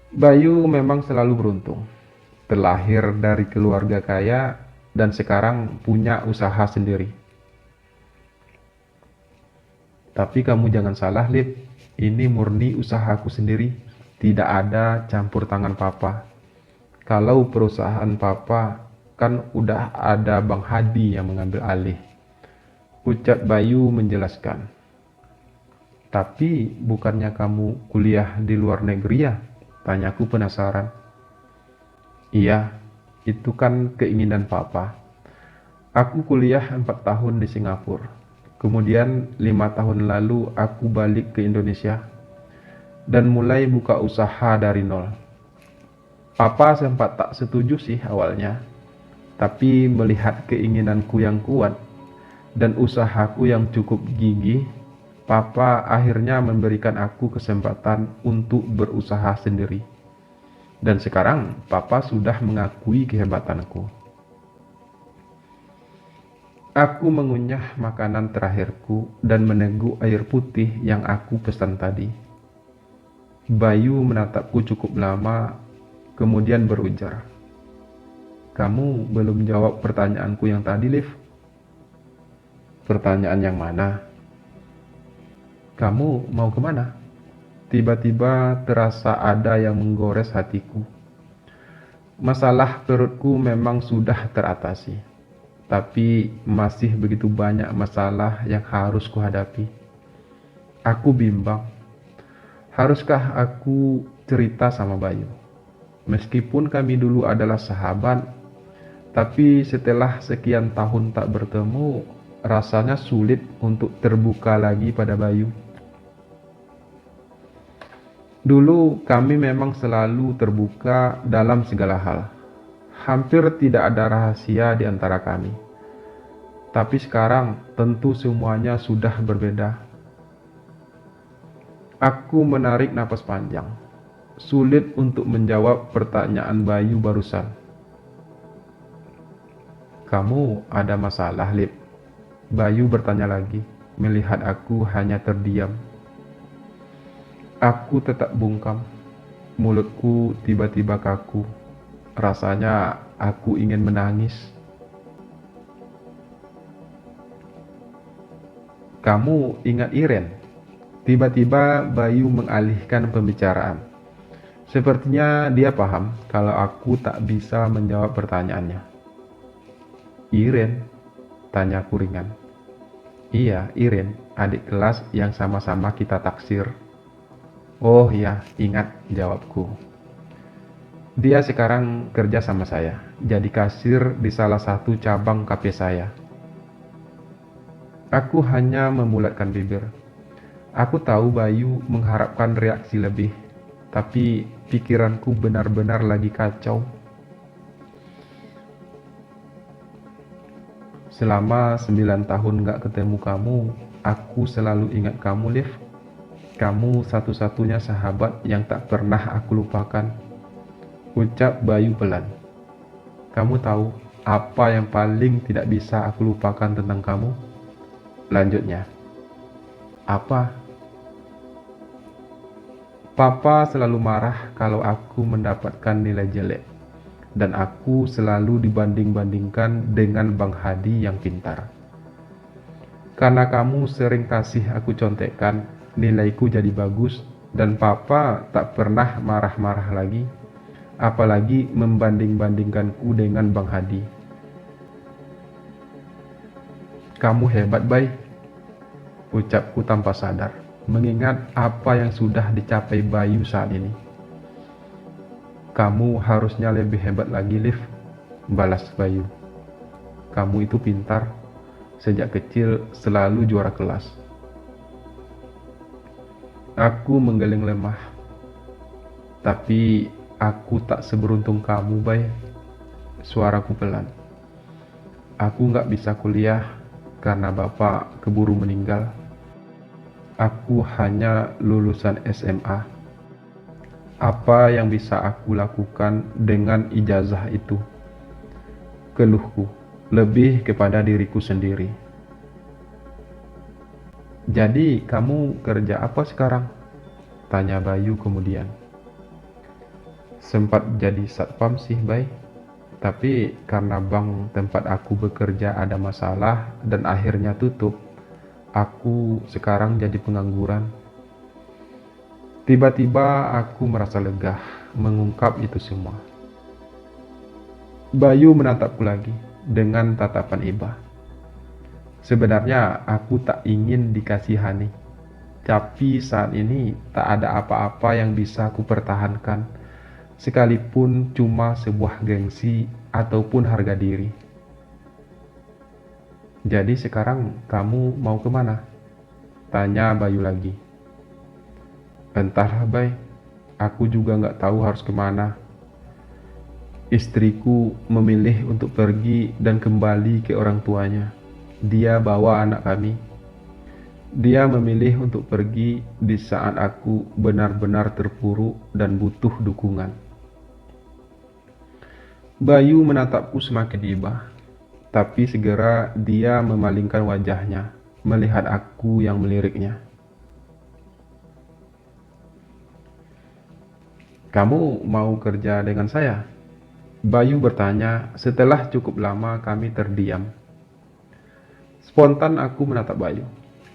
Bayu memang selalu beruntung. Terlahir dari keluarga kaya dan sekarang punya usaha sendiri. Tapi kamu jangan salah, Lip. Ini murni usahaku sendiri. Tidak ada campur tangan papa. Kalau perusahaan papa, kan udah ada Bang Hadi yang mengambil alih. Ucap Bayu menjelaskan. Tapi bukannya kamu kuliah di luar negeri ya? Tanyaku penasaran. Iya, itu kan keinginan papa. Aku kuliah 4 tahun di Singapura. Kemudian 5 tahun lalu aku balik ke Indonesia dan mulai buka usaha dari nol. Papa sempat tak setuju sih awalnya, tapi melihat keinginanku yang kuat dan usahaku yang cukup gigih, Papa akhirnya memberikan aku kesempatan untuk berusaha sendiri. Dan sekarang Papa sudah mengakui kehebatanku. Aku mengunyah makanan terakhirku dan meneguk air putih yang aku pesan tadi. Bayu menatapku cukup lama, kemudian berujar, "Kamu belum jawab pertanyaanku yang tadi, Liv." "Pertanyaan yang mana?" "Kamu mau kemana?" Tiba-tiba terasa ada yang menggores hatiku. Masalah perutku memang sudah teratasi, tapi masih begitu banyak masalah yang harus kuhadapi. Aku bimbang. Haruskah aku cerita sama Bayu? Meskipun kami dulu adalah sahabat, tapi setelah sekian tahun tak bertemu, rasanya sulit untuk terbuka lagi pada Bayu. Dulu kami memang selalu terbuka dalam segala hal. Hampir tidak ada rahasia di antara kami. Tapi sekarang tentu semuanya sudah berbeda. Aku menarik napas panjang. Sulit untuk menjawab pertanyaan Bayu barusan. "Kamu ada masalah, Lip?" Bayu bertanya lagi, melihat aku hanya terdiam. Aku tetap bungkam. Mulutku tiba-tiba kaku. Rasanya aku ingin menangis. "Kamu ingat Iren?" Tiba-tiba Bayu mengalihkan pembicaraan. Sepertinya dia paham kalau aku tak bisa menjawab pertanyaannya. "Iren?" tanyaku ringan. "Iya, Iren, adik kelas yang sama-sama kita taksir." "Oh ya, ingat," jawabku. "Dia sekarang kerja sama saya, jadi kasir di salah satu cabang kafe saya." Aku hanya membulatkan bibir. Aku tahu Bayu mengharapkan reaksi lebih, tapi pikiranku benar-benar lagi kacau. "Selama 9 tahun gak ketemu kamu, aku selalu ingat kamu, Liv. Kamu satu-satunya sahabat yang tak pernah aku lupakan," ucap Bayu pelan. "Kamu tahu apa yang paling tidak bisa aku lupakan tentang kamu?" lanjutnya. Apa? Papa selalu marah kalau aku mendapatkan nilai jelek, dan aku selalu dibanding-bandingkan dengan Bang Hadi yang pintar. Karena kamu sering kasih aku contekan, nilaiku jadi bagus, dan Papa tak pernah marah-marah lagi, apalagi membanding-bandingkanku dengan Bang Hadi. Kamu hebat, Bay, ucapku tanpa sadar, mengingat apa yang sudah dicapai Bayu saat ini. Kamu harusnya lebih hebat lagi, Liv, balas Bayu. Kamu itu pintar, sejak kecil selalu juara kelas. Aku menggeleng lemah, tapi aku tak seberuntung kamu, Bay. Suaraku pelan. Aku gak bisa kuliah karena bapak keburu meninggal. Aku hanya lulusan SMA. Apa yang bisa aku lakukan dengan ijazah itu? Keluhku, lebih kepada diriku sendiri. Jadi kamu kerja apa sekarang? Tanya Bayu kemudian. Sempat jadi satpam sih, Bay. Tapi karena bank tempat aku bekerja ada masalah dan akhirnya tutup, aku sekarang jadi pengangguran. Tiba-tiba aku merasa lega mengungkap itu semua. Bayu menatapku lagi dengan tatapan iba. Sebenarnya aku tak ingin dikasihani, tapi saat ini tak ada apa-apa yang bisa aku pertahankan, sekalipun cuma sebuah gengsi ataupun harga diri. Jadi sekarang kamu mau kemana? Tanya Bayu lagi. Entahlah, Bay, aku juga gak tahu harus kemana. Istriku memilih untuk pergi dan kembali ke orang tuanya. Dia bawa anak kami. Dia memilih untuk pergi di saat aku benar-benar terpuruk dan butuh dukungan. Bayu menatapku semakin iba, tapi segera dia memalingkan wajahnya, melihat aku yang meliriknya. Kamu mau kerja dengan saya? Bayu bertanya setelah cukup lama kami terdiam. Spontan aku menatap Bayu.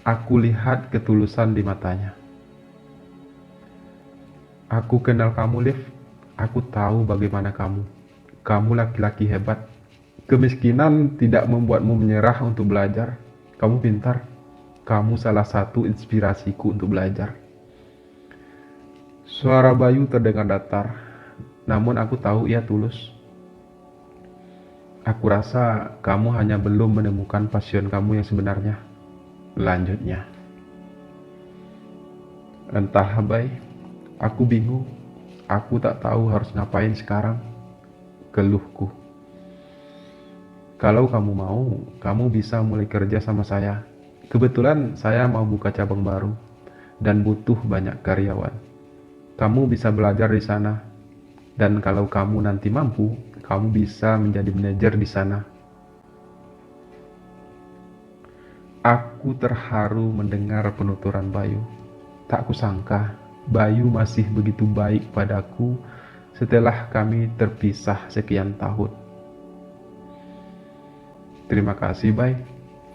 Aku lihat ketulusan di matanya. Aku kenal kamu, Liv. Aku tahu bagaimana kamu. Kamu laki-laki hebat. Kemiskinan tidak membuatmu menyerah untuk belajar. Kamu pintar. Kamu salah satu inspirasiku untuk belajar. Suara Bayu terdengar datar, namun aku tahu ia tulus. Aku rasa kamu hanya belum menemukan passion kamu yang sebenarnya. Lanjutnya. Entah, Bay. Aku bingung. Aku tak tahu harus ngapain sekarang. Keluhku. Kalau kamu mau, kamu bisa mulai kerja sama saya. Kebetulan saya mau buka cabang baru dan butuh banyak karyawan. Kamu bisa belajar di sana. Dan kalau kamu nanti mampu, kamu bisa menjadi manajer di sana. Aku terharu mendengar penuturan Bayu. Tak kusangka Bayu masih begitu baik padaku setelah kami terpisah sekian tahun. Terima kasih, Bay.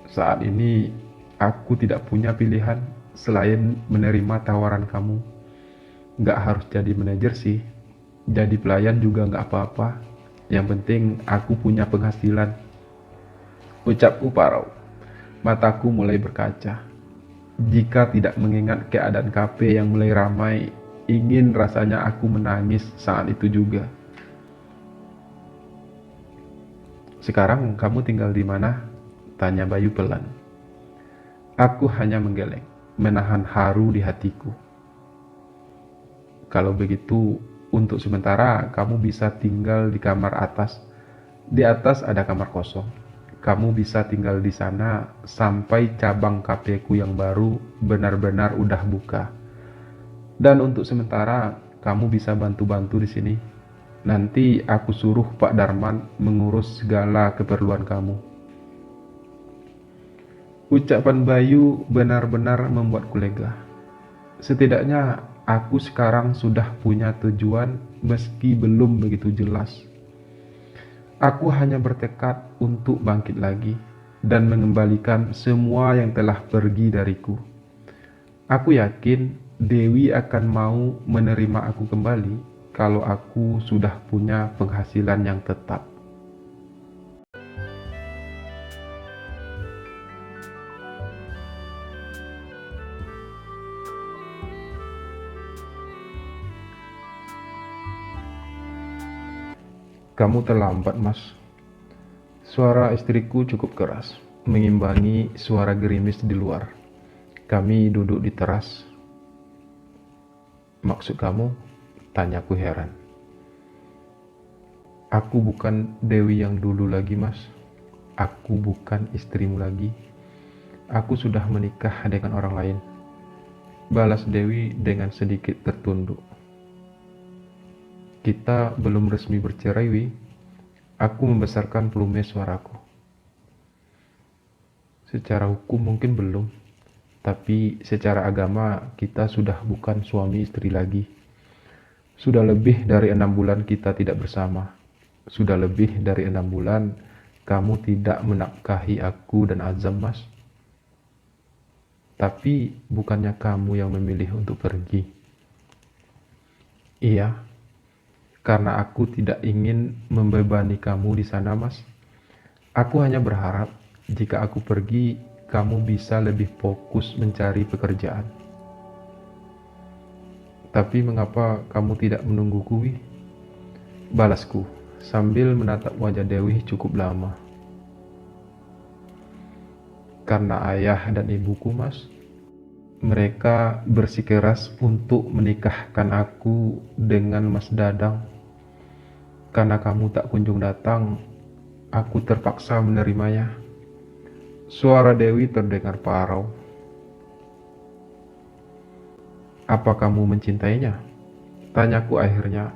Saat ini aku tidak punya pilihan selain menerima tawaran kamu. Gak harus jadi manajer sih. Jadi pelayan juga gak apa-apa. Yang penting aku punya penghasilan. Ucapku parau. Mataku mulai berkaca. Jika tidak mengingat keadaan kafe yang mulai ramai, ingin rasanya aku menangis saat itu juga. Sekarang kamu tinggal di mana? Tanya Bayu pelan. Aku hanya menggeleng, menahan haru di hatiku. Kalau begitu, untuk sementara kamu bisa tinggal di kamar atas. Di atas ada kamar kosong. Kamu bisa tinggal di sana sampai cabang kafeku yang baru benar-benar udah buka. Dan untuk sementara kamu bisa bantu-bantu di sini. Nanti aku suruh Pak Darman mengurus segala keperluan kamu. Ucapan Bayu benar-benar membuatku lega. Setidaknya aku sekarang sudah punya tujuan meski belum begitu jelas. Aku hanya bertekad untuk bangkit lagi dan mengembalikan semua yang telah pergi dariku. Aku yakin Dewi akan mau menerima aku kembali kalau aku sudah punya penghasilan yang tetap. Kamu terlambat, Mas. Suara istriku cukup keras, mengimbangi suara gerimis di luar. Kami duduk di teras. Maksud kamu? Tanyaku heran. Aku bukan Dewi yang dulu lagi, Mas. Aku bukan istrimu lagi. Aku sudah menikah dengan orang lain. Balas Dewi dengan sedikit tertunduk. Kita belum resmi bercerai, Wi. Aku membesarkan pelume suaraku. Secara hukum mungkin belum, tapi secara agama kita sudah bukan suami istri lagi. Sudah lebih dari 6 bulan kita tidak bersama. Sudah lebih dari 6 bulan kamu tidak menafkahi aku dan Azam, Mas. Tapi bukannya kamu yang memilih untuk pergi? Iya, karena aku tidak ingin membebani kamu di sana, Mas. Aku hanya berharap jika aku pergi, kamu bisa lebih fokus mencari pekerjaan. Tapi mengapa kamu tidak menungguku, Wi? Balasku sambil menatap wajah Dewi cukup lama. Karena ayah dan ibuku, Mas. Mereka bersikeras untuk menikahkan aku dengan Mas Dadang. Karena kamu tak kunjung datang, aku terpaksa menerimanya. Suara Dewi terdengar parau. Apa kamu mencintainya? Tanyaku akhirnya,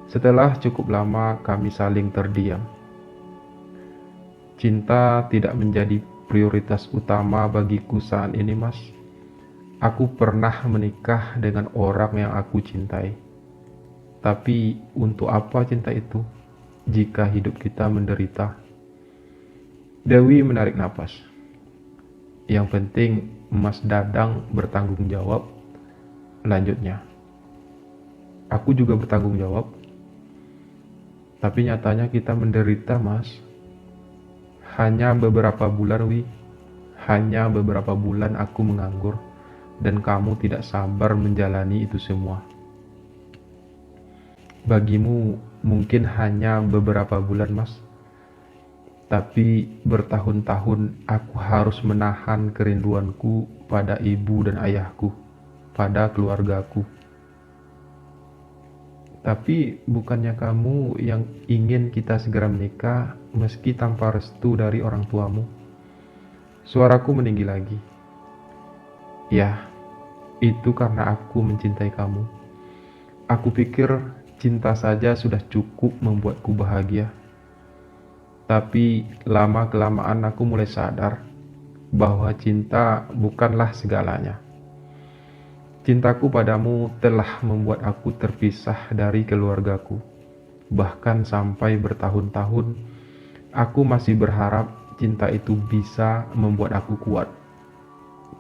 setelah cukup lama kami saling terdiam. Cinta tidak menjadi prioritas utama bagiku saat ini, Mas. Aku pernah menikah dengan orang yang aku cintai. Tapi untuk apa cinta itu jika hidup kita menderita? Dewi menarik napas. Yang penting Mas Dadang bertanggung jawab. Lanjutnya. Aku juga bertanggung jawab. Tapi nyatanya kita menderita, Mas. Hanya beberapa bulan, Wi. Hanya beberapa bulan aku menganggur. Dan kamu tidak sabar menjalani itu semua. Bagimu mungkin hanya beberapa bulan, Mas. Tapi bertahun-tahun aku harus menahan kerinduanku pada ibu dan ayahku, pada keluargaku. Tapi bukannya kamu yang ingin kita segera menikah meski tanpa restu dari orang tuamu? Suaraku meninggi lagi. Ya, itu karena aku mencintai kamu. Aku pikir cinta saja sudah cukup membuatku bahagia. Tapi lama-kelamaan aku mulai sadar bahwa cinta bukanlah segalanya. Cintaku padamu telah membuat aku terpisah dari keluargaku. Bahkan sampai bertahun-tahun, aku masih berharap cinta itu bisa membuat aku kuat.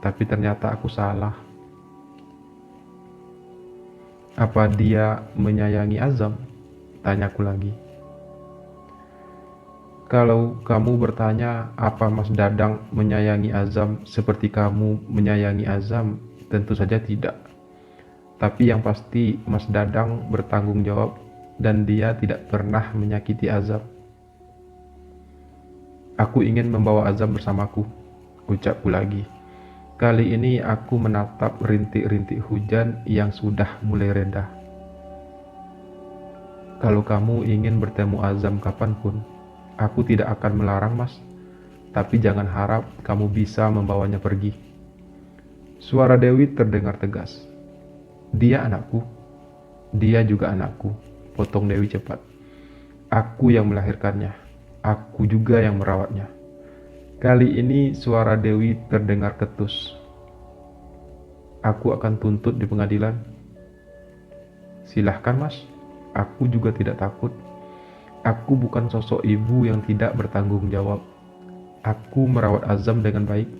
Tapi ternyata aku salah. Apa dia menyayangi Azam? Tanyaku lagi. Kalau kamu bertanya apa Mas Dadang menyayangi Azam seperti kamu menyayangi Azam, tentu saja tidak. Tapi yang pasti Mas Dadang bertanggung jawab dan dia tidak pernah menyakiti Azam. Aku ingin membawa Azam bersamaku, ucapku lagi. Kali ini aku menatap rintik-rintik hujan yang sudah mulai reda. Kalau kamu ingin bertemu Azam kapanpun, aku tidak akan melarang, Mas. Tapi jangan harap kamu bisa membawanya pergi. Suara Dewi terdengar tegas. Dia anakku. Dia juga anakku. Potong Dewi cepat. Aku yang melahirkannya. Aku juga yang merawatnya. Kali ini suara Dewi terdengar ketus. Aku akan tuntut di pengadilan. Silahkan mas, aku juga tidak takut. Aku bukan sosok ibu yang tidak bertanggung jawab. Aku merawat Azam dengan baik.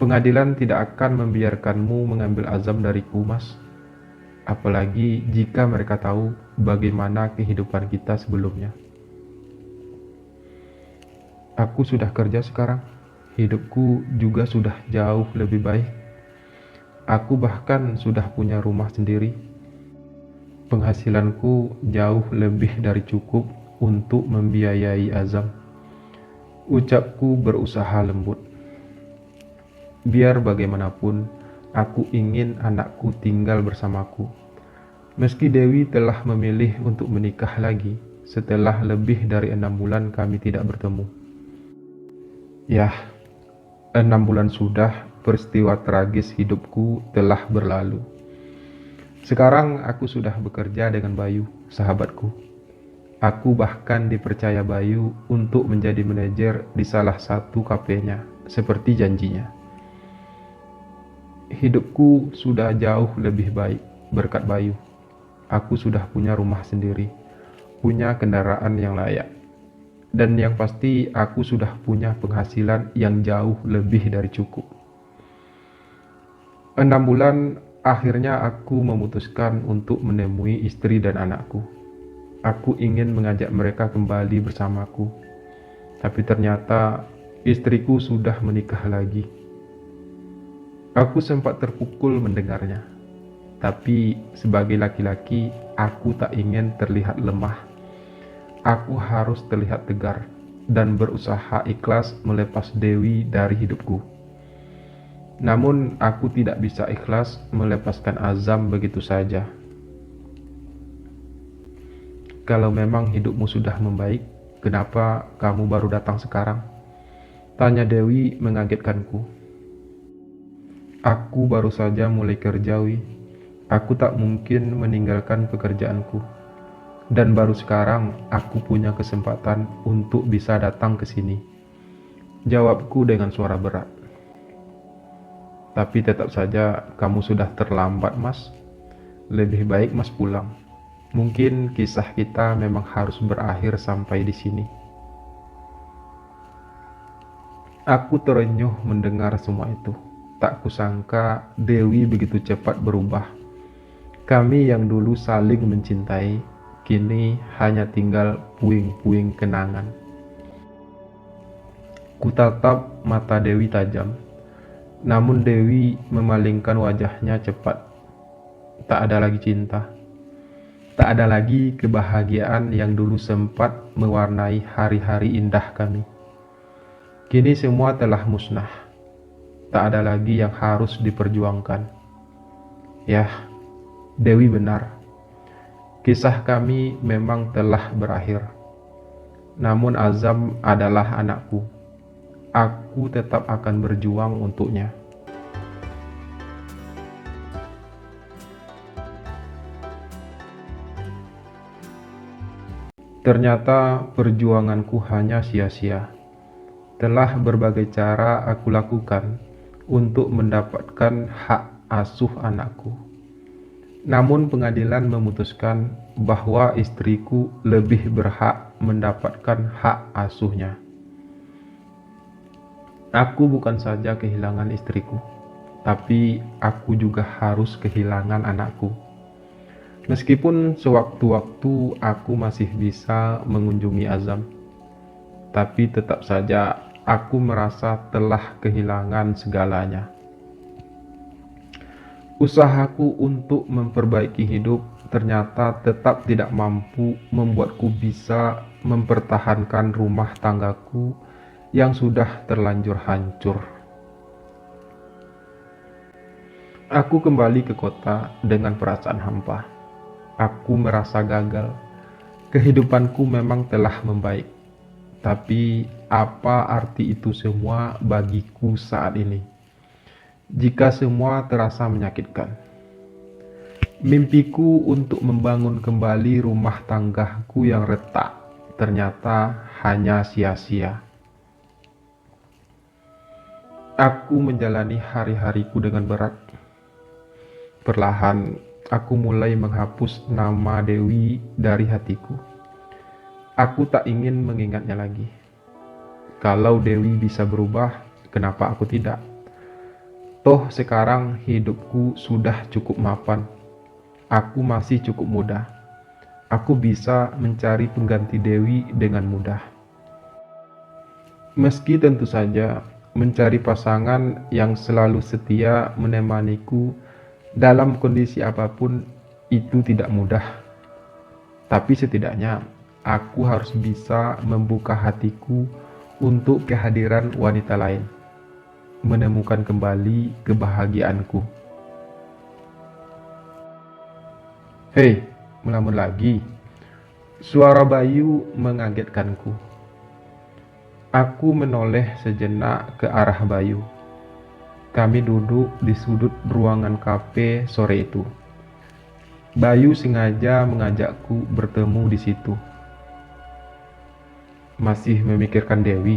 Pengadilan tidak akan membiarkanmu mengambil Azam dariku, mas. Apalagi jika mereka tahu bagaimana kehidupan kita sebelumnya. Aku sudah kerja sekarang. Hidupku juga sudah jauh lebih baik. Aku bahkan sudah punya rumah sendiri. Penghasilanku jauh lebih dari cukup untuk membiayai Azam. Ucapku berusaha lembut. Biar bagaimanapun, aku ingin anakku tinggal bersamaku. Meski Dewi telah memilih untuk menikah lagi setelah lebih dari 6 bulan kami tidak bertemu. Yah, 6 bulan sudah peristiwa tragis hidupku telah berlalu. Sekarang aku sudah bekerja dengan Bayu, sahabatku. Aku bahkan dipercaya Bayu untuk menjadi manajer di salah satu kafenya, seperti janjinya. Hidupku sudah jauh lebih baik berkat Bayu. Aku sudah punya rumah sendiri, punya kendaraan yang layak, dan yang pasti aku sudah punya penghasilan yang jauh lebih dari cukup. 6 bulan akhirnya aku memutuskan untuk menemui istri dan anakku. Aku ingin mengajak mereka kembali bersamaku, tapi ternyata istriku sudah menikah lagi. Aku sempat terpukul mendengarnya, tapi sebagai laki-laki, aku tak ingin terlihat lemah. Aku harus terlihat tegar dan berusaha ikhlas melepas Dewi dari hidupku. Namun, aku tidak bisa ikhlas melepaskan Azam begitu saja. Kalau memang hidupmu sudah membaik, kenapa kamu baru datang sekarang? Tanya Dewi mengagetkanku. Aku baru saja mulai kerja, Wi. Aku tak mungkin meninggalkan pekerjaanku. Dan baru sekarang aku punya kesempatan untuk bisa datang ke sini. Jawabku dengan suara berat. Tapi tetap saja kamu sudah terlambat, Mas. Lebih baik Mas pulang. Mungkin kisah kita memang harus berakhir sampai di sini. Aku terenyuh mendengar semua itu. Tak kusangka Dewi begitu cepat berubah. Kami yang dulu saling mencintai, kini hanya tinggal puing-puing kenangan. Kutatap mata Dewi tajam, namun Dewi memalingkan wajahnya cepat. Tak ada lagi cinta. Tak ada lagi kebahagiaan yang dulu sempat mewarnai hari-hari indah kami. Kini semua telah musnah. Tak ada lagi yang harus diperjuangkan. Yah, Dewi benar. Kisah kami memang telah berakhir. Namun Azam adalah anakku. Aku tetap akan berjuang untuknya. Ternyata perjuanganku hanya sia-sia. Telah berbagai cara aku lakukan untuk mendapatkan hak asuh anakku. Namun pengadilan memutuskan bahwa istriku lebih berhak mendapatkan hak asuhnya. Aku bukan saja kehilangan istriku, tapi aku juga harus kehilangan anakku. Meskipun sewaktu-waktu aku masih bisa mengunjungi Azam, tapi tetap saja aku merasa telah kehilangan segalanya. Usahaku untuk memperbaiki hidup ternyata tetap tidak mampu membuatku bisa mempertahankan rumah tanggaku yang sudah terlanjur hancur. Aku kembali ke kota dengan perasaan hampa. Aku merasa gagal. Kehidupanku memang telah membaik. Tapi apa arti itu semua bagiku saat ini? Jika semua terasa menyakitkan. Mimpiku untuk membangun kembali rumah tanggaku yang retak ternyata hanya sia-sia. Aku menjalani hari-hariku dengan berat. Perlahan, aku mulai menghapus nama Dewi dari hatiku. Aku tak ingin mengingatnya lagi. Kalau Dewi bisa berubah, kenapa aku tidak? Toh sekarang hidupku sudah cukup mapan. Aku masih cukup muda. Aku bisa mencari pengganti Dewi dengan mudah. Meski tentu saja mencari pasangan yang selalu setia menemaniku dalam kondisi apapun itu tidak mudah. Tapi setidaknya aku harus bisa membuka hatiku untuk kehadiran wanita lain, menemukan kembali kebahagiaanku. Hei, melamun lagi. Suara Bayu mengagetkanku. Aku menoleh sejenak ke arah Bayu. Kami duduk di sudut ruangan kafe sore itu. Bayu sengaja mengajakku bertemu di situ. Masih memikirkan Dewi?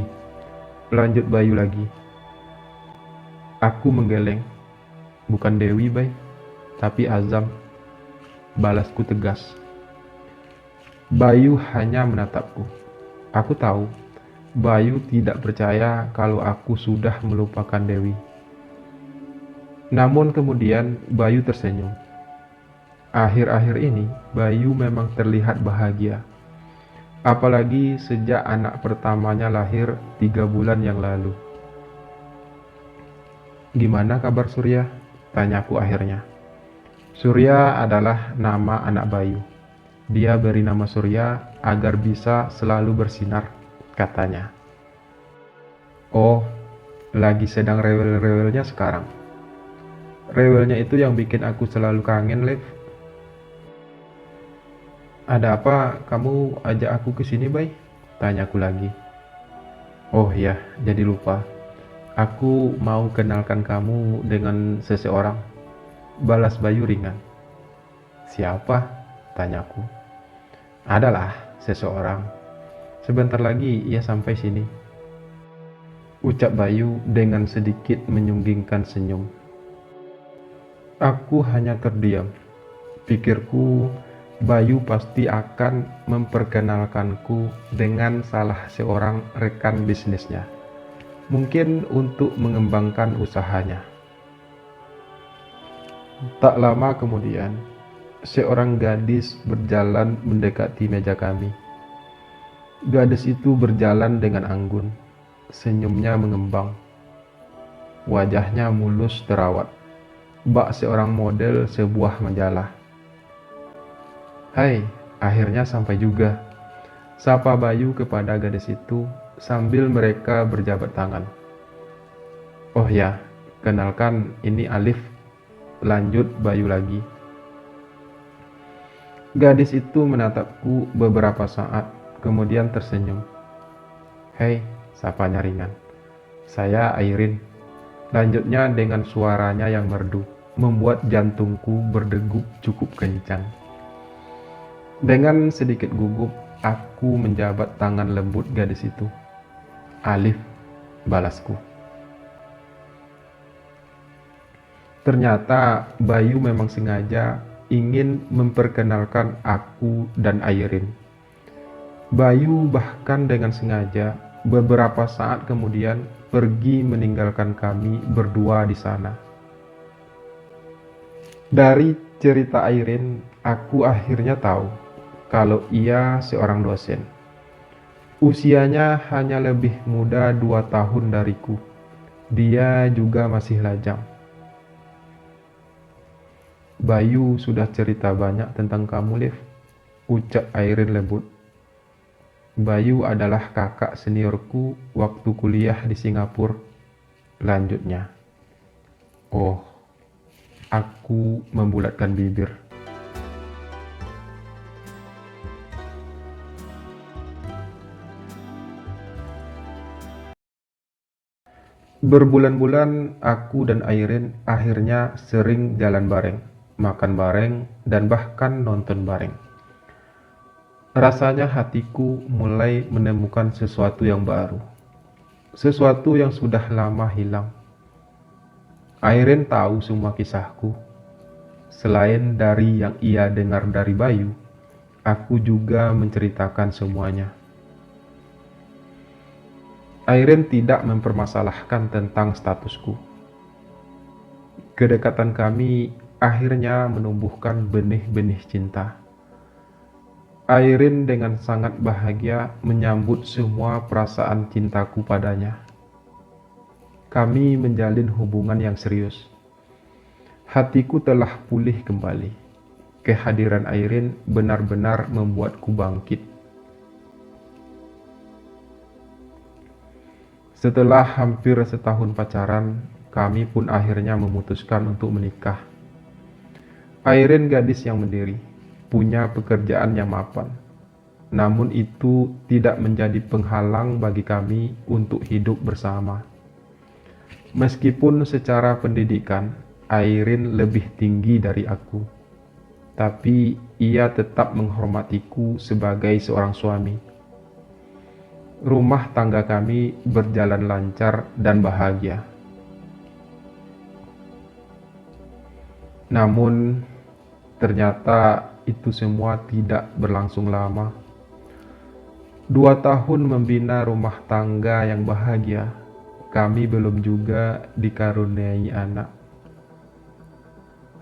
Lanjut Bayu lagi. Aku menggeleng. Bukan Dewi, Bay, tapi Azam. Balasku tegas. Bayu hanya menatapku. Aku tahu, Bayu tidak percaya kalau aku sudah melupakan Dewi. Namun kemudian Bayu tersenyum. Akhir-akhir ini, Bayu memang terlihat bahagia. Apalagi sejak anak pertamanya lahir 3 bulan yang lalu. Gimana kabar Surya? Tanyaku akhirnya. Surya adalah nama anak Bayu. Dia beri nama Surya agar bisa selalu bersinar, katanya. Oh, lagi sedang rewel-rewelnya sekarang. Rewelnya itu yang bikin aku selalu kangen, Lev. Ada apa kamu ajak aku ke sini, Bay? Tanyaku lagi. Oh ya, jadi lupa. Aku mau kenalkan kamu dengan seseorang. Balas Bayu ringan. Siapa? Tanyaku. Adalah seseorang. Sebentar lagi ia sampai sini. Ucap Bayu dengan sedikit menyunggingkan senyum. Aku hanya terdiam. Pikirku, Bayu pasti akan memperkenalkanku dengan salah seorang rekan bisnisnya. Mungkin untuk mengembangkan usahanya. Tak lama kemudian, seorang gadis berjalan mendekati meja kami. Gadis itu berjalan dengan anggun, senyumnya mengembang. Wajahnya mulus terawat, bak seorang model sebuah majalah. Hai, akhirnya sampai juga. Sapa Bayu kepada gadis itu sambil mereka berjabat tangan. Oh ya, kenalkan ini Alif. Lanjut Bayu lagi. Gadis itu menatapku beberapa saat, kemudian tersenyum. Hei, sapanya ringan. Saya Airin. Lanjutnya dengan suaranya yang merdu, membuat jantungku berdegup cukup kencang. Dengan sedikit gugup, aku menjabat tangan lembut gadis itu. Alif, balasku. Ternyata Bayu memang sengaja ingin memperkenalkan aku dan Airin. Bayu bahkan dengan sengaja beberapa saat kemudian pergi meninggalkan kami berdua di sana. Dari cerita Airin, aku akhirnya tahu kalau ia seorang dosen. Usianya hanya lebih muda 2 tahun dariku. Dia juga masih lajang. Bayu sudah cerita banyak tentang kamu, Liv, ucap Airin lembut. Bayu adalah kakak seniorku waktu kuliah di Singapura. Lanjutnya. Oh, aku membulatkan bibir. Berbulan-bulan aku dan Airin akhirnya sering jalan bareng, makan bareng, dan bahkan nonton bareng. Rasanya hatiku mulai menemukan sesuatu yang baru. Sesuatu yang sudah lama hilang. Airin tahu semua kisahku. Selain dari yang ia dengar dari Bayu, aku juga menceritakan semuanya. Airin tidak mempermasalahkan tentang statusku. Kedekatan kami akhirnya menumbuhkan benih-benih cinta. Airin dengan sangat bahagia menyambut semua perasaan cintaku padanya. Kami menjalin hubungan yang serius. Hatiku telah pulih kembali. Kehadiran Airin benar-benar membuatku bangkit. Setelah hampir setahun pacaran, kami pun akhirnya memutuskan untuk menikah. Airin gadis yang mandiri, punya pekerjaan yang mapan. Namun itu tidak menjadi penghalang bagi kami untuk hidup bersama. Meskipun secara pendidikan, Airin lebih tinggi dari aku, tapi ia tetap menghormatiku sebagai seorang suami. Rumah tangga kami berjalan lancar dan bahagia. Namun, ternyata itu semua tidak berlangsung lama. 2 tahun membina rumah tangga yang bahagia, kami belum juga dikaruniai anak.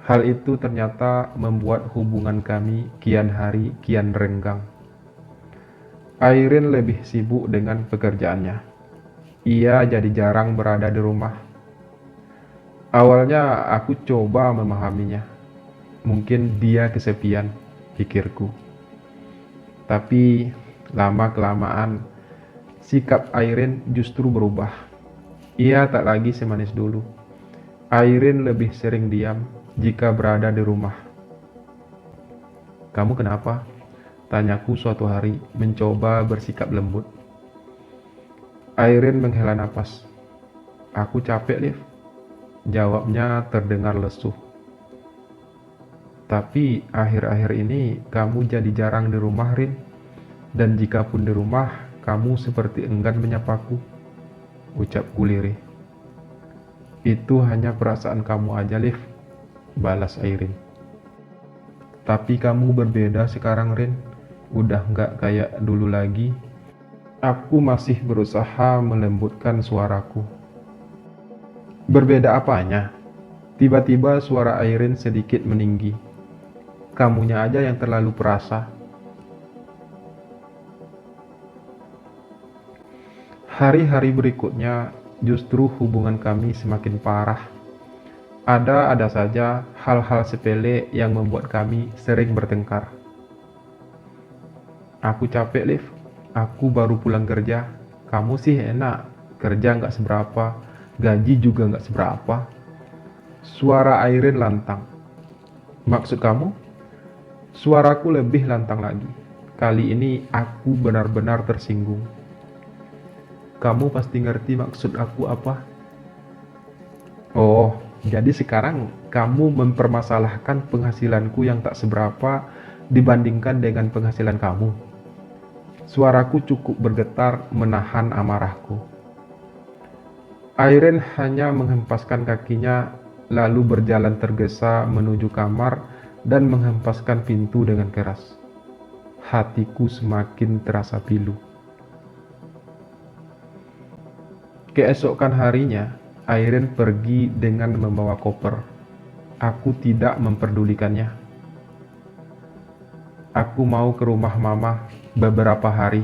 Hal itu ternyata membuat hubungan kami kian hari kian renggang. Airin lebih sibuk dengan pekerjaannya. Ia jadi jarang berada di rumah. Awalnya aku coba memahaminya. Mungkin dia kesepian, pikirku. Tapi lama-kelamaan, sikap Airin justru berubah. Ia tak lagi semanis dulu. Airin lebih sering diam jika berada di rumah. "Kamu kenapa?" tanyaku suatu hari, mencoba bersikap lembut. Airin menghela napas. "Aku capek, Liv," jawabnya terdengar lesuh. "Tapi akhir-akhir ini kamu jadi jarang di rumah, Rin. Dan jika pun di rumah, kamu seperti enggan menyapaku," ucapku lirih. "Itu hanya perasaan kamu aja, Liv," balas Airin. "Tapi kamu berbeda sekarang, Rin. Udah nggak kayak dulu lagi." Aku masih berusaha melembutkan suaraku. "Berbeda apanya?" Tiba-tiba suara Airin sedikit meninggi. "Kamunya aja yang terlalu perasa." Hari-hari berikutnya justru hubungan kami semakin parah. Ada saja hal-hal sepele yang membuat kami sering bertengkar. "Aku capek, Liv. Aku baru pulang kerja. Kamu sih enak, kerja nggak seberapa, gaji juga nggak seberapa." Suara Airin lantang. "Maksud kamu?" Suaraku lebih lantang lagi. Kali ini aku benar-benar tersinggung. "Kamu pasti ngerti maksud aku apa?" "Oh, jadi sekarang kamu mempermasalahkan penghasilanku yang tak seberapa dibandingkan dengan penghasilan kamu?" Suaraku cukup bergetar menahan amarahku. Airin hanya menghempaskan kakinya, lalu berjalan tergesa menuju kamar dan menghempaskan pintu dengan keras. Hatiku semakin terasa pilu. Keesokan harinya, Airin pergi dengan membawa koper. Aku tidak memperdulikannya. "Aku mau ke rumah mama beberapa hari,"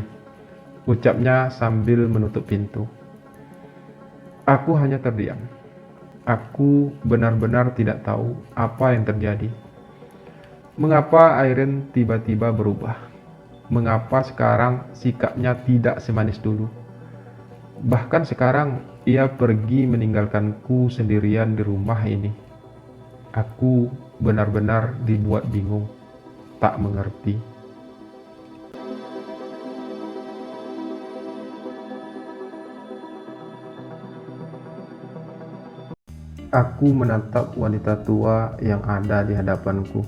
ucapnya sambil menutup pintu. Aku hanya terdiam. Aku benar-benar tidak tahu apa yang terjadi. Mengapa Airin tiba-tiba berubah? Mengapa sekarang sikapnya tidak semanis dulu? Bahkan sekarang ia pergi meninggalkanku sendirian di rumah ini. Aku benar-benar dibuat bingung, tak mengerti. Aku menatap wanita tua yang ada di hadapanku.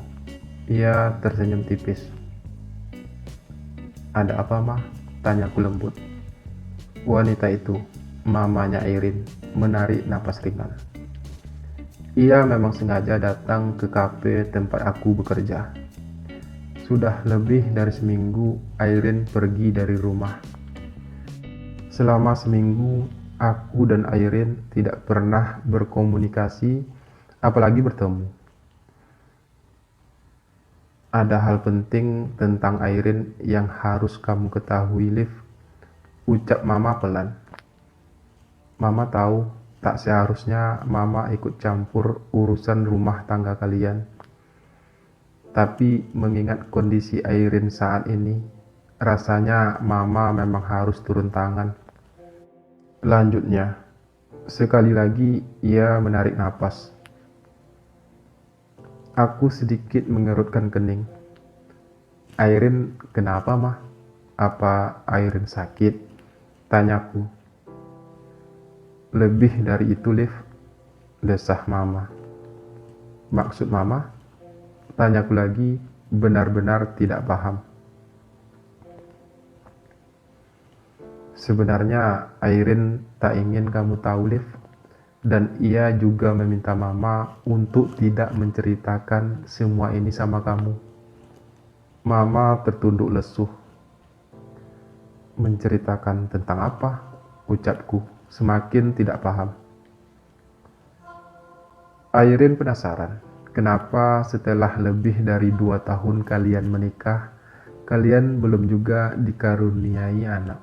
Ia tersenyum tipis. "Ada apa, Ma?" tanyaku lembut. Wanita itu, mamanya Airin, menarik napas ringan. Ia memang sengaja datang ke kafe tempat aku bekerja. Sudah lebih dari seminggu Airin pergi dari rumah. Selama seminggu, aku dan Airin tidak pernah berkomunikasi, apalagi bertemu. Ada hal penting tentang Airin yang harus kamu ketahui, Liv. Ucap Mama pelan. Mama tahu tak seharusnya Mama ikut campur urusan rumah tangga kalian. Tapi mengingat kondisi Airin saat ini, rasanya Mama memang harus turun tangan. Lanjutnya, sekali lagi ia menarik napas. Aku sedikit mengerutkan kening. Airin kenapa, Mah? Apa Airin sakit? Tanyaku. Lebih dari itu, Liv, desah Mama. Maksud Mama? Tanyaku lagi, benar-benar tidak paham. Sebenarnya Airin tak ingin kamu tahu, Liv, dan ia juga meminta Mama untuk tidak menceritakan semua ini sama kamu. Mama tertunduk lesuh. Menceritakan tentang apa? Ucapku, semakin tidak paham. Airin penasaran, kenapa setelah lebih dari 2 tahun kalian menikah, kalian belum juga dikaruniai anak.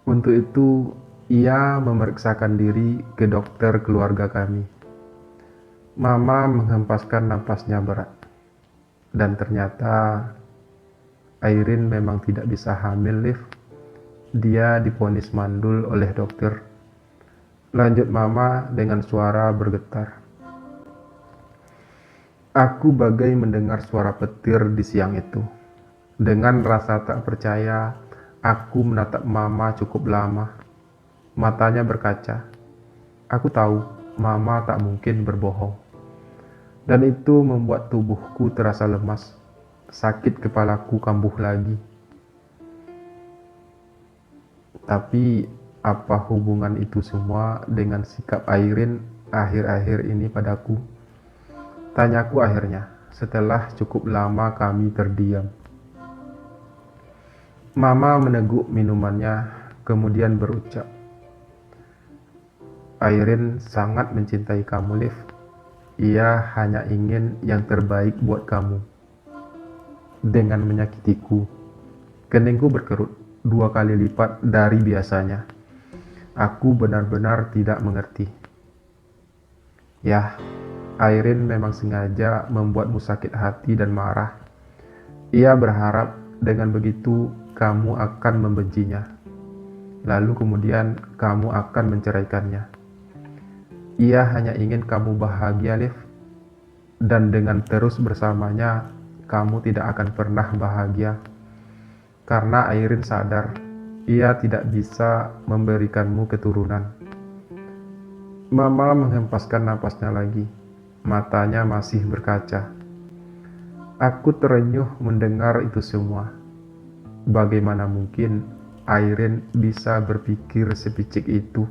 Untuk itu, ia memeriksakan diri ke dokter keluarga kami. Mama menghempaskan napasnya berat. Dan ternyata Airin memang tidak bisa hamil, Liv. Dia divonis mandul oleh dokter. Lanjut Mama dengan suara bergetar. Aku bagai mendengar suara petir di siang itu. Dengan rasa tak percaya, aku menatap Mama cukup lama. Matanya berkaca. Aku tahu Mama tak mungkin berbohong. Dan itu membuat tubuhku terasa lemas. Sakit kepalaku kambuh lagi. Tapi apa hubungan itu semua dengan sikap Airin akhir-akhir ini padaku? Tanyaku akhirnya, setelah cukup lama kami terdiam. Mama meneguk minumannya, kemudian berucap, Airin sangat mencintai kamu, Liv. Ia hanya ingin yang terbaik buat kamu. Dengan menyakitiku, keningku berkerut 2 kali lipat dari biasanya. Aku benar-benar tidak mengerti. Yah, Airin memang sengaja membuatmu sakit hati dan marah. Ia berharap dengan begitu kamu akan membencinya. Lalu kemudian kamu akan menceraikannya. Ia hanya ingin kamu bahagia, Liv. Dan dengan terus bersamanya, kamu tidak akan pernah bahagia. Karena Airin sadar, ia tidak bisa memberikanmu keturunan. Mama menghempaskan napasnya lagi. Matanya masih berkaca. Aku terenyuh mendengar itu semua. Bagaimana mungkin Airin bisa berpikir sepicik itu?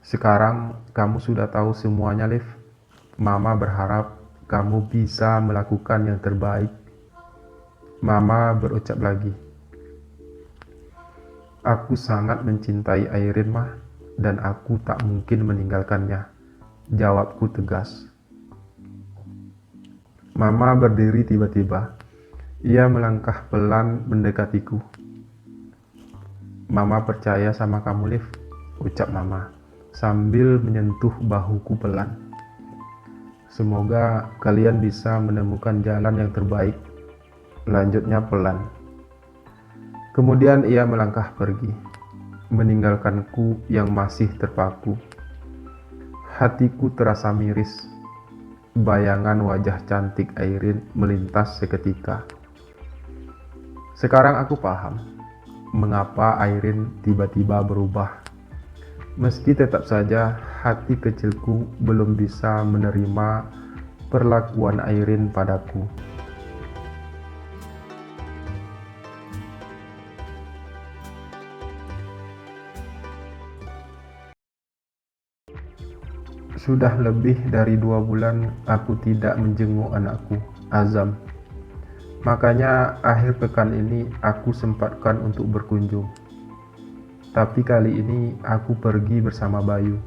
Sekarang kamu sudah tahu semuanya, Liv. Mama berharap kamu bisa melakukan yang terbaik. Mama berucap lagi. Aku sangat mencintai Airin, Mah, dan aku tak mungkin meninggalkannya. Jawabku tegas. Mama berdiri tiba-tiba. Ia melangkah pelan mendekatiku. Mama percaya sama kamu, Liv, ucap Mama, sambil menyentuh bahuku pelan. Semoga kalian bisa menemukan jalan yang terbaik. Lanjutnya pelan. Kemudian ia melangkah pergi, meninggalkanku yang masih terpaku. Hatiku terasa miris. Bayangan wajah cantik Airin melintas seketika. Sekarang aku paham mengapa Airin tiba-tiba berubah. Meski tetap saja hati kecilku belum bisa menerima perlakuan Airin padaku. Sudah lebih dari 2 bulan aku tidak menjenguk anakku, Azam. Makanya akhir pekan ini aku sempatkan untuk berkunjung. Tapi kali ini aku pergi bersama Bayu.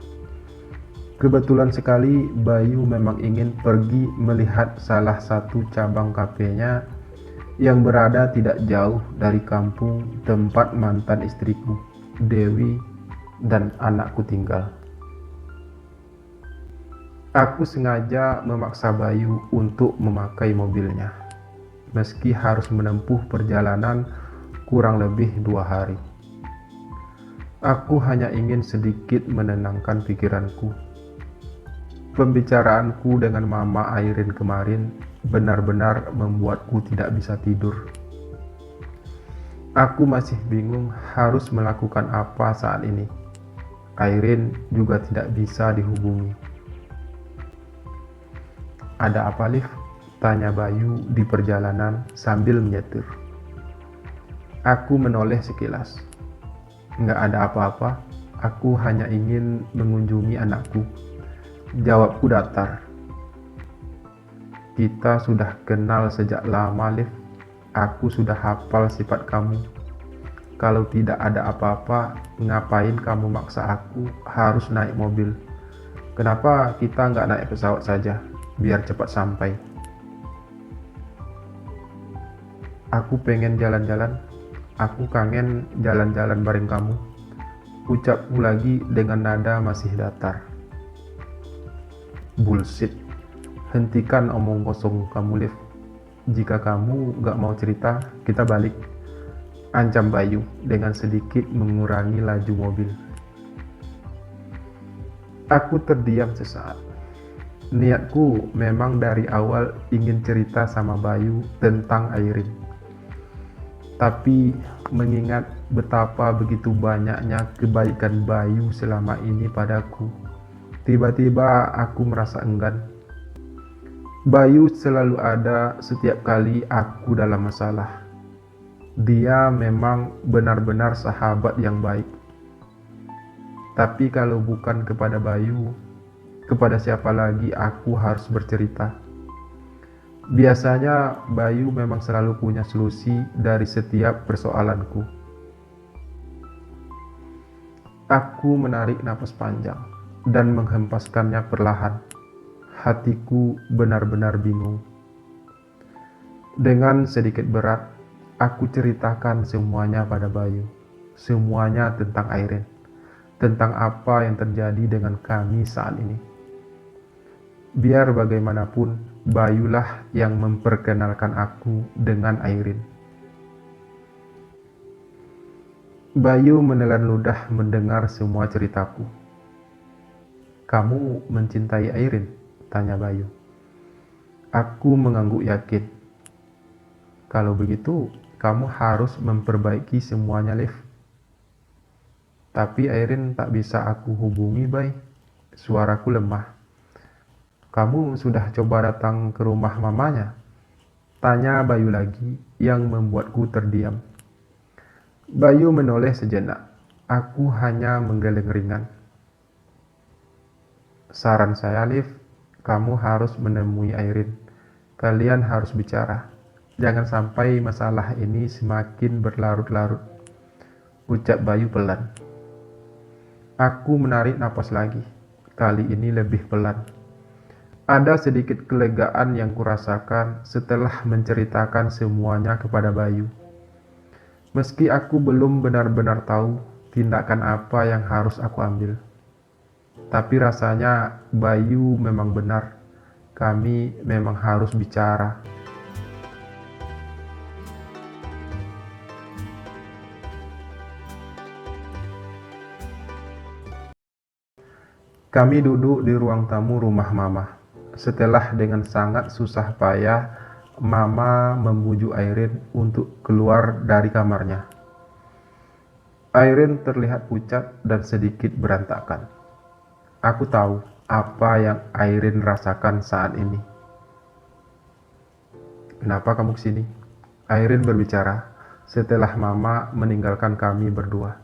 Kebetulan sekali Bayu memang ingin pergi melihat salah satu cabang kafenya yang berada tidak jauh dari kampung tempat mantan istriku, Dewi, dan anakku tinggal. Aku sengaja memaksa Bayu untuk memakai mobilnya, meski harus menempuh perjalanan kurang lebih 2 hari. Aku hanya ingin sedikit menenangkan pikiranku. Pembicaraanku dengan Mama Airin kemarin benar-benar membuatku tidak bisa tidur. Aku masih bingung harus melakukan apa saat ini. Airin juga tidak bisa dihubungi. "Ada apa, Liv?" tanya Bayu di perjalanan sambil menyetir. Aku menoleh sekilas. "Nggak ada apa-apa, aku hanya ingin mengunjungi anakku," jawabku datar. "Kita sudah kenal sejak lama, Liv. Aku sudah hafal sifat kamu. Kalau tidak ada apa-apa, ngapain kamu maksa aku harus naik mobil? Kenapa kita nggak naik pesawat saja, biar cepat sampai?" "Aku pengen jalan-jalan. Aku kangen jalan-jalan bareng kamu," ucapku lagi dengan nada masih datar. "Bullshit. Hentikan omong kosong kamu, Liv. Jika kamu gak mau cerita, kita balik," ancam Bayu dengan sedikit mengurangi laju mobil. Aku terdiam sesaat. Niatku memang dari awal ingin cerita sama Bayu tentang Airin. Tapi mengingat betapa begitu banyaknya kebaikan Bayu selama ini padaku, tiba-tiba aku merasa enggan. Bayu selalu ada setiap kali aku dalam masalah. Dia memang benar-benar sahabat yang baik. Tapi kalau bukan kepada Bayu, kepada siapa lagi aku harus bercerita? Biasanya Bayu memang selalu punya solusi dari setiap persoalanku. Aku menarik napas panjang dan menghempaskannya perlahan. Hatiku benar-benar bingung. Dengan sedikit berat, aku ceritakan semuanya pada Bayu. Semuanya tentang Airin, tentang apa yang terjadi dengan kami saat ini. Biar bagaimanapun, Bayulah yang memperkenalkan aku dengan Airin. Bayu menelan ludah mendengar semua ceritaku. "Kamu mencintai Airin?" tanya Bayu. Aku mengangguk yakin. "Kalau begitu, kamu harus memperbaiki semuanya, Liv." "Tapi Airin tak bisa aku hubungi, Bay." Suaraku lemah. "Kamu sudah coba datang ke rumah mamanya?" tanya Bayu lagi yang membuatku terdiam. Bayu menoleh sejenak. Aku hanya menggeleng ringan. "Saran saya, Liv, kamu harus menemui Airin. Kalian harus bicara. Jangan sampai masalah ini semakin berlarut-larut," ucap Bayu pelan. Aku menarik napas lagi. Kali ini lebih pelan. Ada sedikit kelegaan yang kurasakan setelah menceritakan semuanya kepada Bayu. Meski aku belum benar-benar tahu tindakan apa yang harus aku ambil. Tapi rasanya Bayu memang benar. Kami memang harus bicara. Kami duduk di ruang tamu rumah Mama. Setelah dengan sangat susah payah, Mama membujuk Airin untuk keluar dari kamarnya. Airin terlihat pucat dan sedikit berantakan. Aku tahu apa yang Airin rasakan saat ini. "Kenapa kamu kesini?" Airin berbicara setelah Mama meninggalkan kami berdua.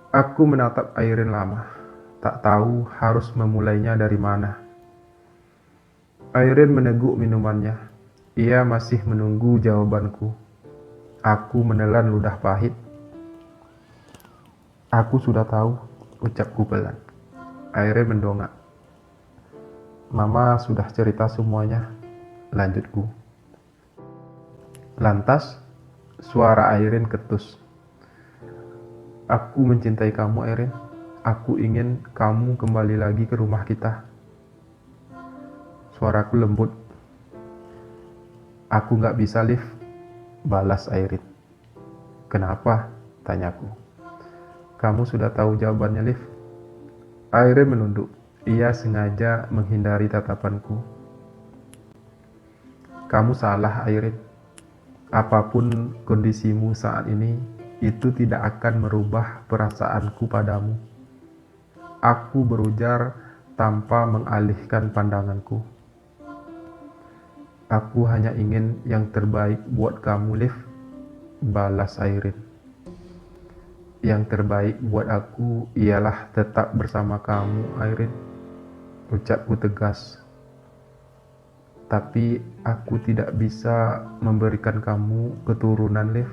Aku menatap Airin lama. tak tahu harus memulainya dari mana. Airin meneguk minumannya. Ia masih menunggu jawabanku. Aku menelan ludah pahit. Aku sudah tahu, ucapku pelan. Airin mendongak. Mama sudah cerita semuanya, lanjutku. Lantas, suara Airin ketus. Aku mencintai kamu, Airin. Aku ingin kamu kembali lagi ke rumah kita. Suaraku lembut. Aku gak bisa, Liv, balas Airin. Kenapa? Tanyaku. Kamu sudah tahu jawabannya, Liv. Airin menunduk. Ia sengaja menghindari tatapanku. Kamu salah, Airin. Apapun kondisimu saat ini, itu tidak akan merubah perasaanku padamu. Aku berujar tanpa mengalihkan pandanganku. Aku hanya ingin yang terbaik buat kamu, Liv, balas Airin. Yang terbaik buat aku ialah tetap bersama kamu, Airin, ucapku tegas. Tapi aku tidak bisa memberikan kamu keturunan, Liv.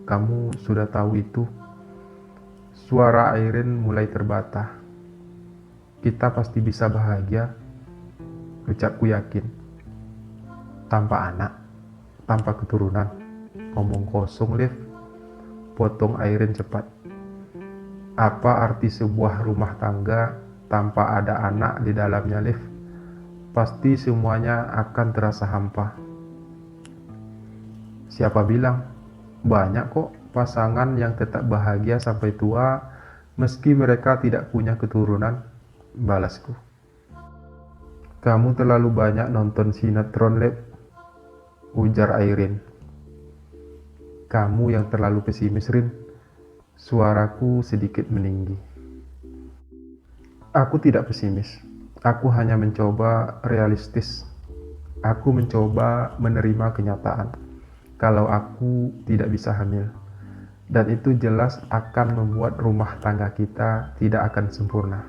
Kamu sudah tahu itu. Suara Airin mulai terbata. Kita pasti bisa bahagia, ucapku yakin. Tanpa anak, tanpa keturunan. Ngomong kosong, Liv, potong Airin cepat. Apa arti sebuah rumah tangga tanpa ada anak di dalamnya, Liv? Pasti semuanya akan terasa hampa. Siapa bilang? Banyak kok pasangan yang tetap bahagia sampai tua meski mereka tidak punya keturunan, balasku. Kamu terlalu banyak nonton sinetron, Liv, ujar Airin. Kamu yang terlalu pesimis, Rin. Suaraku sedikit meninggi. Aku tidak pesimis. Aku hanya mencoba realistis. Aku mencoba menerima kenyataan kalau aku tidak bisa hamil. Dan itu jelas akan membuat rumah tangga kita tidak akan sempurna.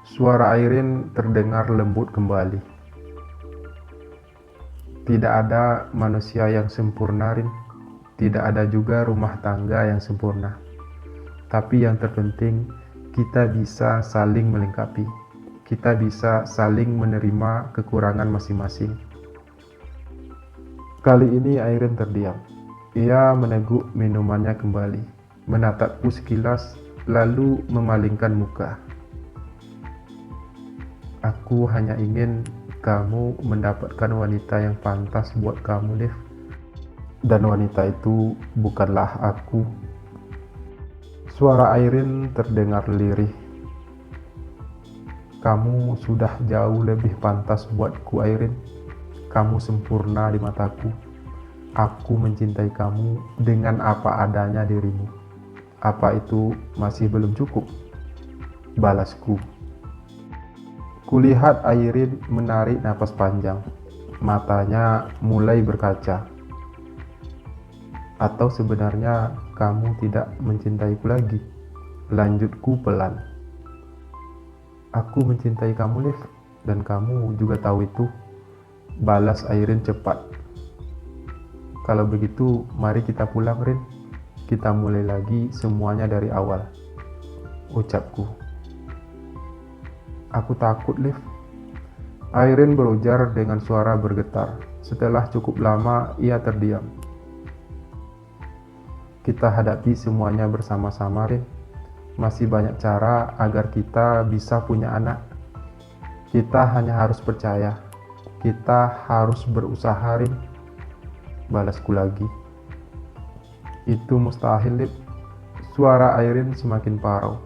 Suara Airin terdengar lembut kembali. Tidak ada manusia yang sempurna, Rin. Tidak ada juga rumah tangga yang sempurna. Tapi yang terpenting, kita bisa saling melengkapi. Kita bisa saling menerima kekurangan masing-masing. Kali ini Airin terdiam. Ia meneguk minumannya kembali, menatapku sekilas, lalu memalingkan muka. Aku hanya ingin kamu mendapatkan wanita yang pantas buat kamu, Liv. Dan wanita itu bukanlah aku. Suara Airin terdengar lirih. Kamu sudah jauh lebih pantas buatku, Airin. Kamu sempurna di mataku. Aku mencintai kamu dengan apa adanya dirimu. Apa itu masih belum cukup? Balasku. Kulihat Airin menarik napas panjang. Matanya mulai berkaca. Atau sebenarnya kamu tidak mencintaiku lagi? Lanjutku pelan. Aku mencintai kamu, Liv, dan kamu juga tahu itu. Balas Airin cepat. Kalau begitu, mari kita pulang, Rin. Kita mulai lagi semuanya dari awal, ucapku. Aku takut, Liv. Airin berujar dengan suara bergetar. Setelah cukup lama, ia terdiam. Kita hadapi semuanya bersama-sama, Rin. Masih banyak cara agar kita bisa punya anak. Kita hanya harus percaya. Kita harus berusaha, Rin. Balasku lagi. Itu mustahil, Liv. Suara Airin semakin parau.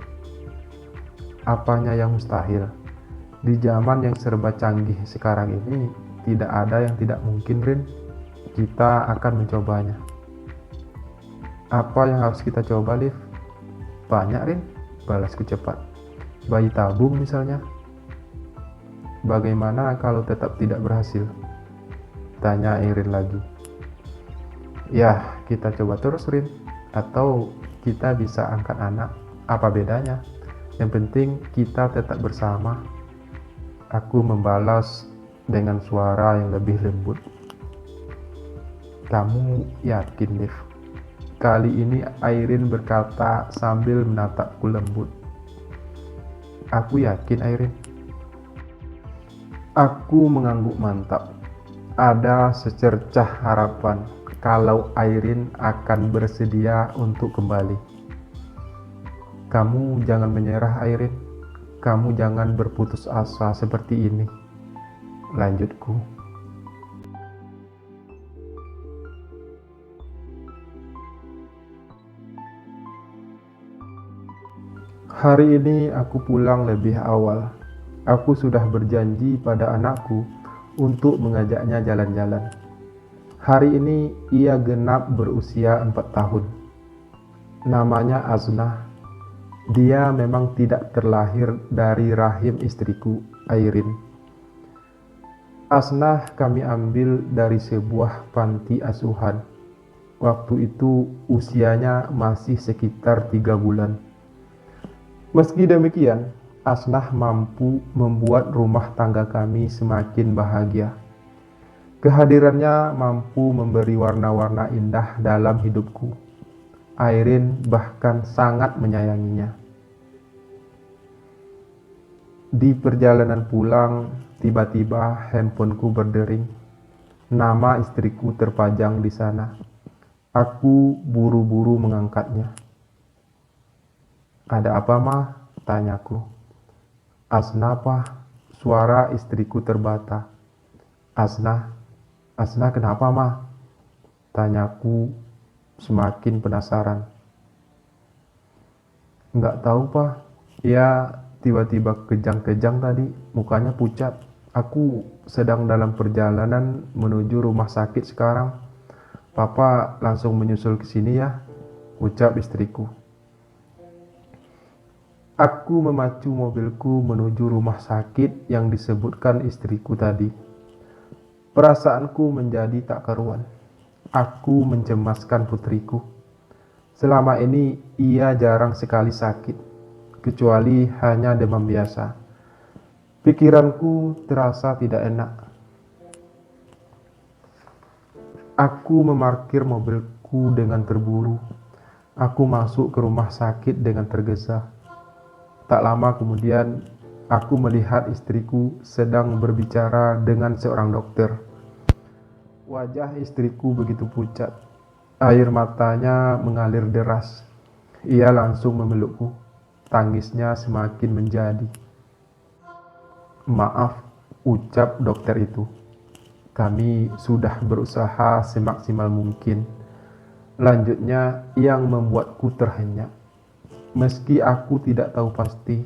Apanya yang mustahil? Di zaman yang serba canggih sekarang ini, tidak ada yang tidak mungkin, Rin. Kita akan mencobanya. Apa yang harus kita coba, Liv? Banyak, Rin, balasku cepat. Bayi tabung misalnya. Bagaimana kalau tetap tidak berhasil? Tanya Airin lagi. Ya, kita coba terus, Rin. Atau kita bisa angkat anak. Apa bedanya? Yang penting kita tetap bersama. Aku membalas dengan suara yang lebih lembut. Kamu yakin, Liv? Kali ini Airin berkata sambil menatapku lembut. Aku yakin, Airin. Aku mengangguk mantap. Ada secercah harapan kalau Airin akan bersedia untuk kembali. Kamu jangan menyerah, Airin. Kamu jangan berputus asa seperti ini. Lanjutku. Hari ini aku pulang lebih awal. Aku sudah berjanji pada anakku untuk mengajaknya jalan-jalan. Hari ini ia genap berusia 4 tahun. Namanya Aznah. Dia memang tidak terlahir dari rahim istriku, Airin. Aznah kami ambil dari sebuah panti asuhan. Waktu itu usianya masih sekitar 3 bulan. Meski demikian, Aznah mampu membuat rumah tangga kami semakin bahagia. Kehadirannya mampu memberi warna-warna indah dalam hidupku. Airin bahkan sangat menyayanginya. Di perjalanan pulang, tiba-tiba handphoneku berdering. Nama istriku terpajang di sana. Aku buru-buru mengangkatnya. Ada apa, Ma? Tanyaku. Aznah, apa? Suara istriku terbata. Aznah kenapa, Ma? Tanyaku semakin penasaran. Nggak tahu, Pak. Ya, tiba-tiba kejang-kejang tadi, mukanya pucat. Aku sedang dalam perjalanan menuju rumah sakit sekarang. Papa langsung menyusul ke sini ya, ucap istriku. Aku memacu mobilku menuju rumah sakit yang disebutkan istriku tadi. Perasaanku menjadi tak karuan. Aku mencemaskan putriku. Selama ini ia jarang sekali sakit, kecuali hanya demam biasa. Pikiranku terasa tidak enak. Aku memarkir mobilku dengan terburu. Aku masuk ke rumah sakit dengan tergesa. Tak lama kemudian, aku melihat istriku sedang berbicara dengan seorang dokter. Wajah istriku begitu pucat. Air matanya mengalir deras. Ia langsung memelukku. Tangisnya semakin menjadi. Maaf, ucap dokter itu. Kami sudah berusaha semaksimal mungkin. Lanjutnya, yang membuatku terhenyak. Meski aku tidak tahu pasti,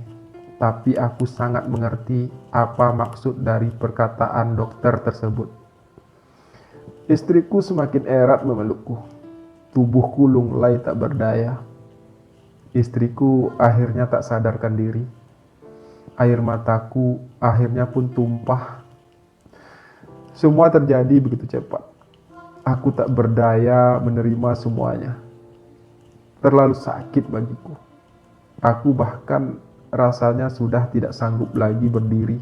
tapi aku sangat mengerti apa maksud dari perkataan dokter tersebut. Istriku semakin erat memelukku. Tubuhku lunglai tak berdaya. Istriku akhirnya tak sadarkan diri. Air mataku akhirnya pun tumpah. Semua terjadi begitu cepat. Aku tak berdaya menerima semuanya. Terlalu sakit bagiku. Aku bahkan rasanya sudah tidak sanggup lagi berdiri.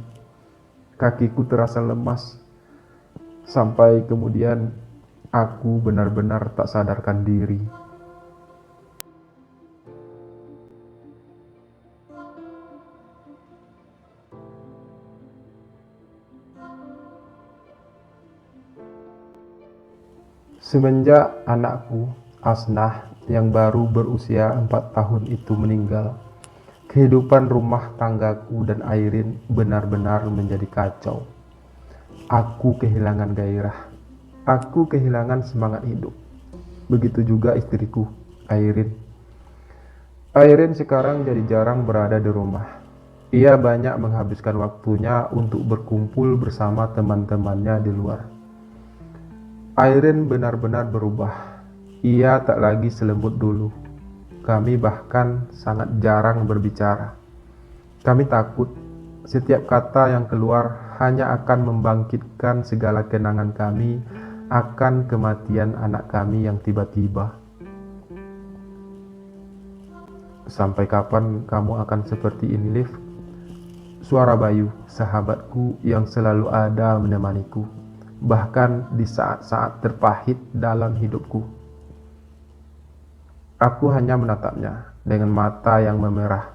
Kakiku terasa lemas. Sampai kemudian aku benar-benar tak sadarkan diri. Semenjak anakku, Aznah, yang baru berusia 4 tahun itu meninggal, kehidupan rumah tanggaku dan Airin benar-benar menjadi kacau. Aku kehilangan gairah. Aku kehilangan semangat hidup. Begitu juga istriku, Airin. Airin sekarang jadi jarang berada di rumah. Ia banyak menghabiskan waktunya untuk berkumpul bersama teman-temannya di luar. Airin benar-benar berubah. Ia tak lagi selembut dulu. Kami bahkan sangat jarang berbicara. Kami takut setiap kata yang keluar hanya akan membangkitkan segala kenangan kami akan kematian anak kami yang tiba-tiba. Sampai kapan kamu akan seperti ini, Liv? Suara Bayu, sahabatku yang selalu ada menemaniku, bahkan di saat-saat terpahit dalam hidupku. Aku hanya menatapnya dengan mata yang memerah.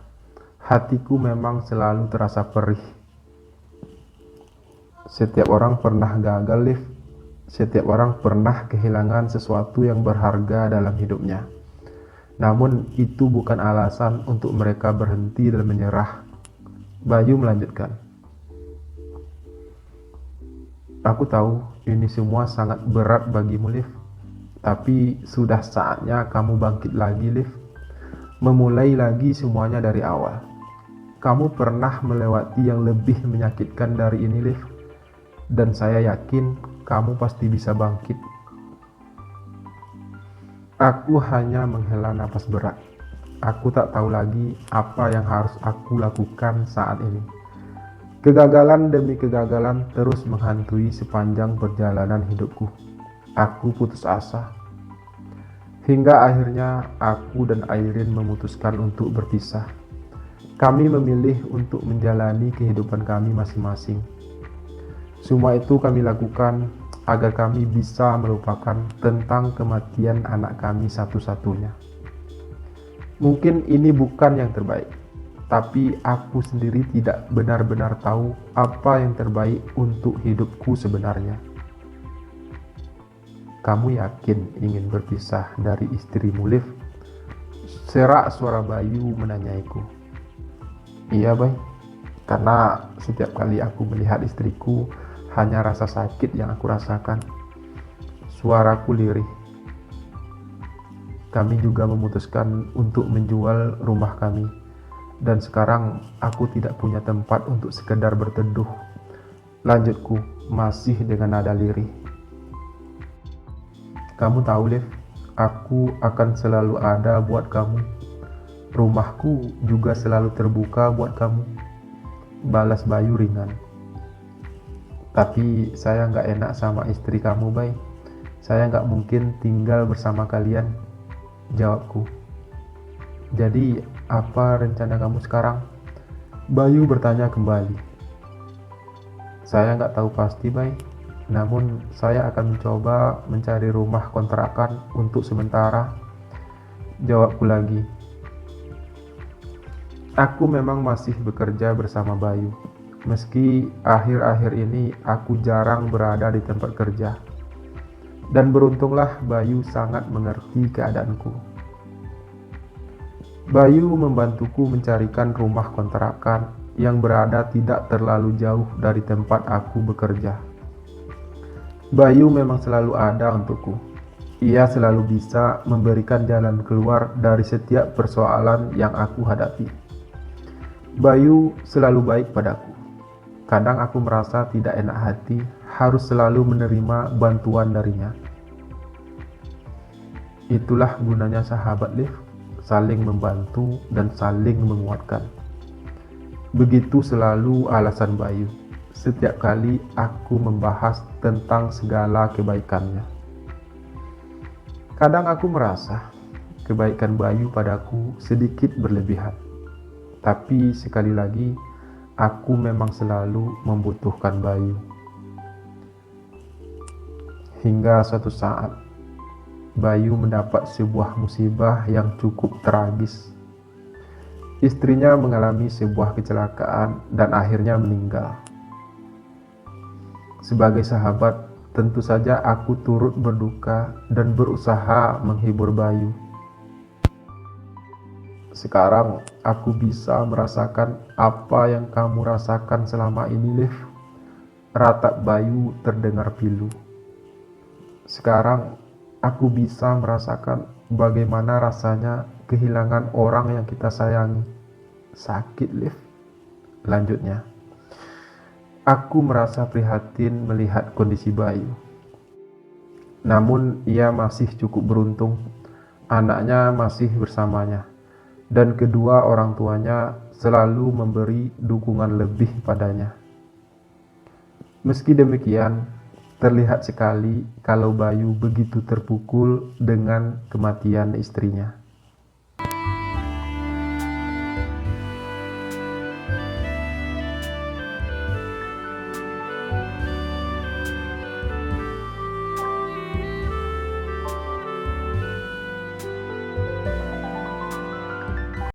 Hatiku memang selalu terasa perih. Setiap orang pernah gagal, Liv. Setiap orang pernah kehilangan sesuatu yang berharga dalam hidupnya. Namun itu bukan alasan untuk mereka berhenti dan menyerah. Bayu melanjutkan. Aku tahu ini semua sangat berat bagimu, Liv. Tapi sudah saatnya kamu bangkit lagi, Liv. Memulai lagi semuanya dari awal. Kamu pernah melewati yang lebih menyakitkan dari ini, Liv. Dan saya yakin kamu pasti bisa bangkit. Aku hanya menghela napas berat. Aku tak tahu lagi apa yang harus aku lakukan saat ini. Kegagalan demi kegagalan terus menghantui sepanjang perjalanan hidupku. Aku putus asa. Hingga akhirnya aku dan Airin memutuskan untuk berpisah. Kami memilih untuk menjalani kehidupan kami masing-masing. Semua itu kami lakukan agar kami bisa melupakan tentang kematian anak kami satu-satunya. Mungkin ini bukan yang terbaik, tapi aku sendiri tidak benar-benar tahu apa yang terbaik untuk hidupku sebenarnya. Kamu yakin ingin berpisah dari istrimu, Liv? Serak suara Bayu menanyaiku. Iya, Bay. Karena setiap kali aku melihat istriku, hanya rasa sakit yang aku rasakan. Suaraku lirih. Kami juga memutuskan untuk menjual rumah kami. Dan sekarang aku tidak punya tempat untuk sekedar berteduh. Lanjutku, masih dengan nada lirih. Kamu tahu, Liv, aku akan selalu ada buat kamu. Rumahku juga selalu terbuka buat kamu. Balas Bayu ringan. Tapi saya nggak enak sama istri kamu, Bay. Saya nggak mungkin tinggal bersama kalian, jawabku. Jadi apa rencana kamu sekarang? Bayu bertanya kembali. Saya nggak tahu pasti, Bay. Namun saya akan mencoba mencari rumah kontrakan untuk sementara, jawabku lagi. Aku memang masih bekerja bersama Bayu. Meski akhir-akhir ini aku jarang berada di tempat kerja. Dan beruntunglah Bayu sangat mengerti keadaanku. Bayu membantuku mencarikan rumah kontrakan yang berada tidak terlalu jauh dari tempat aku bekerja. Bayu memang selalu ada untukku. Ia selalu bisa memberikan jalan keluar dari setiap persoalan yang aku hadapi. Bayu selalu baik padaku. Kadang aku merasa tidak enak hati harus selalu menerima bantuan darinya. Itulah gunanya sahabat, Liv, saling membantu dan saling menguatkan. Begitu selalu alasan Bayu setiap kali aku membahas tentang segala kebaikannya. Kadang aku merasa kebaikan Bayu padaku sedikit berlebihan. Tapi sekali lagi, aku memang selalu membutuhkan Bayu. Hingga suatu saat, Bayu mendapat sebuah musibah yang cukup tragis. Istrinya mengalami sebuah kecelakaan dan akhirnya meninggal. Sebagai sahabat, tentu saja aku turut berduka dan berusaha menghibur Bayu. Sekarang aku bisa merasakan apa yang kamu rasakan selama ini, Liv. Ratap Bayu terdengar pilu. Sekarang aku bisa merasakan bagaimana rasanya kehilangan orang yang kita sayangi. Sakit, Liv. Lanjutnya. Aku merasa prihatin melihat kondisi Bayu. Namun ia masih cukup beruntung. Anaknya masih bersamanya. Dan kedua orang tuanya selalu memberi dukungan lebih padanya. Meski demikian, terlihat sekali kalau Bayu begitu terpukul dengan kematian istrinya.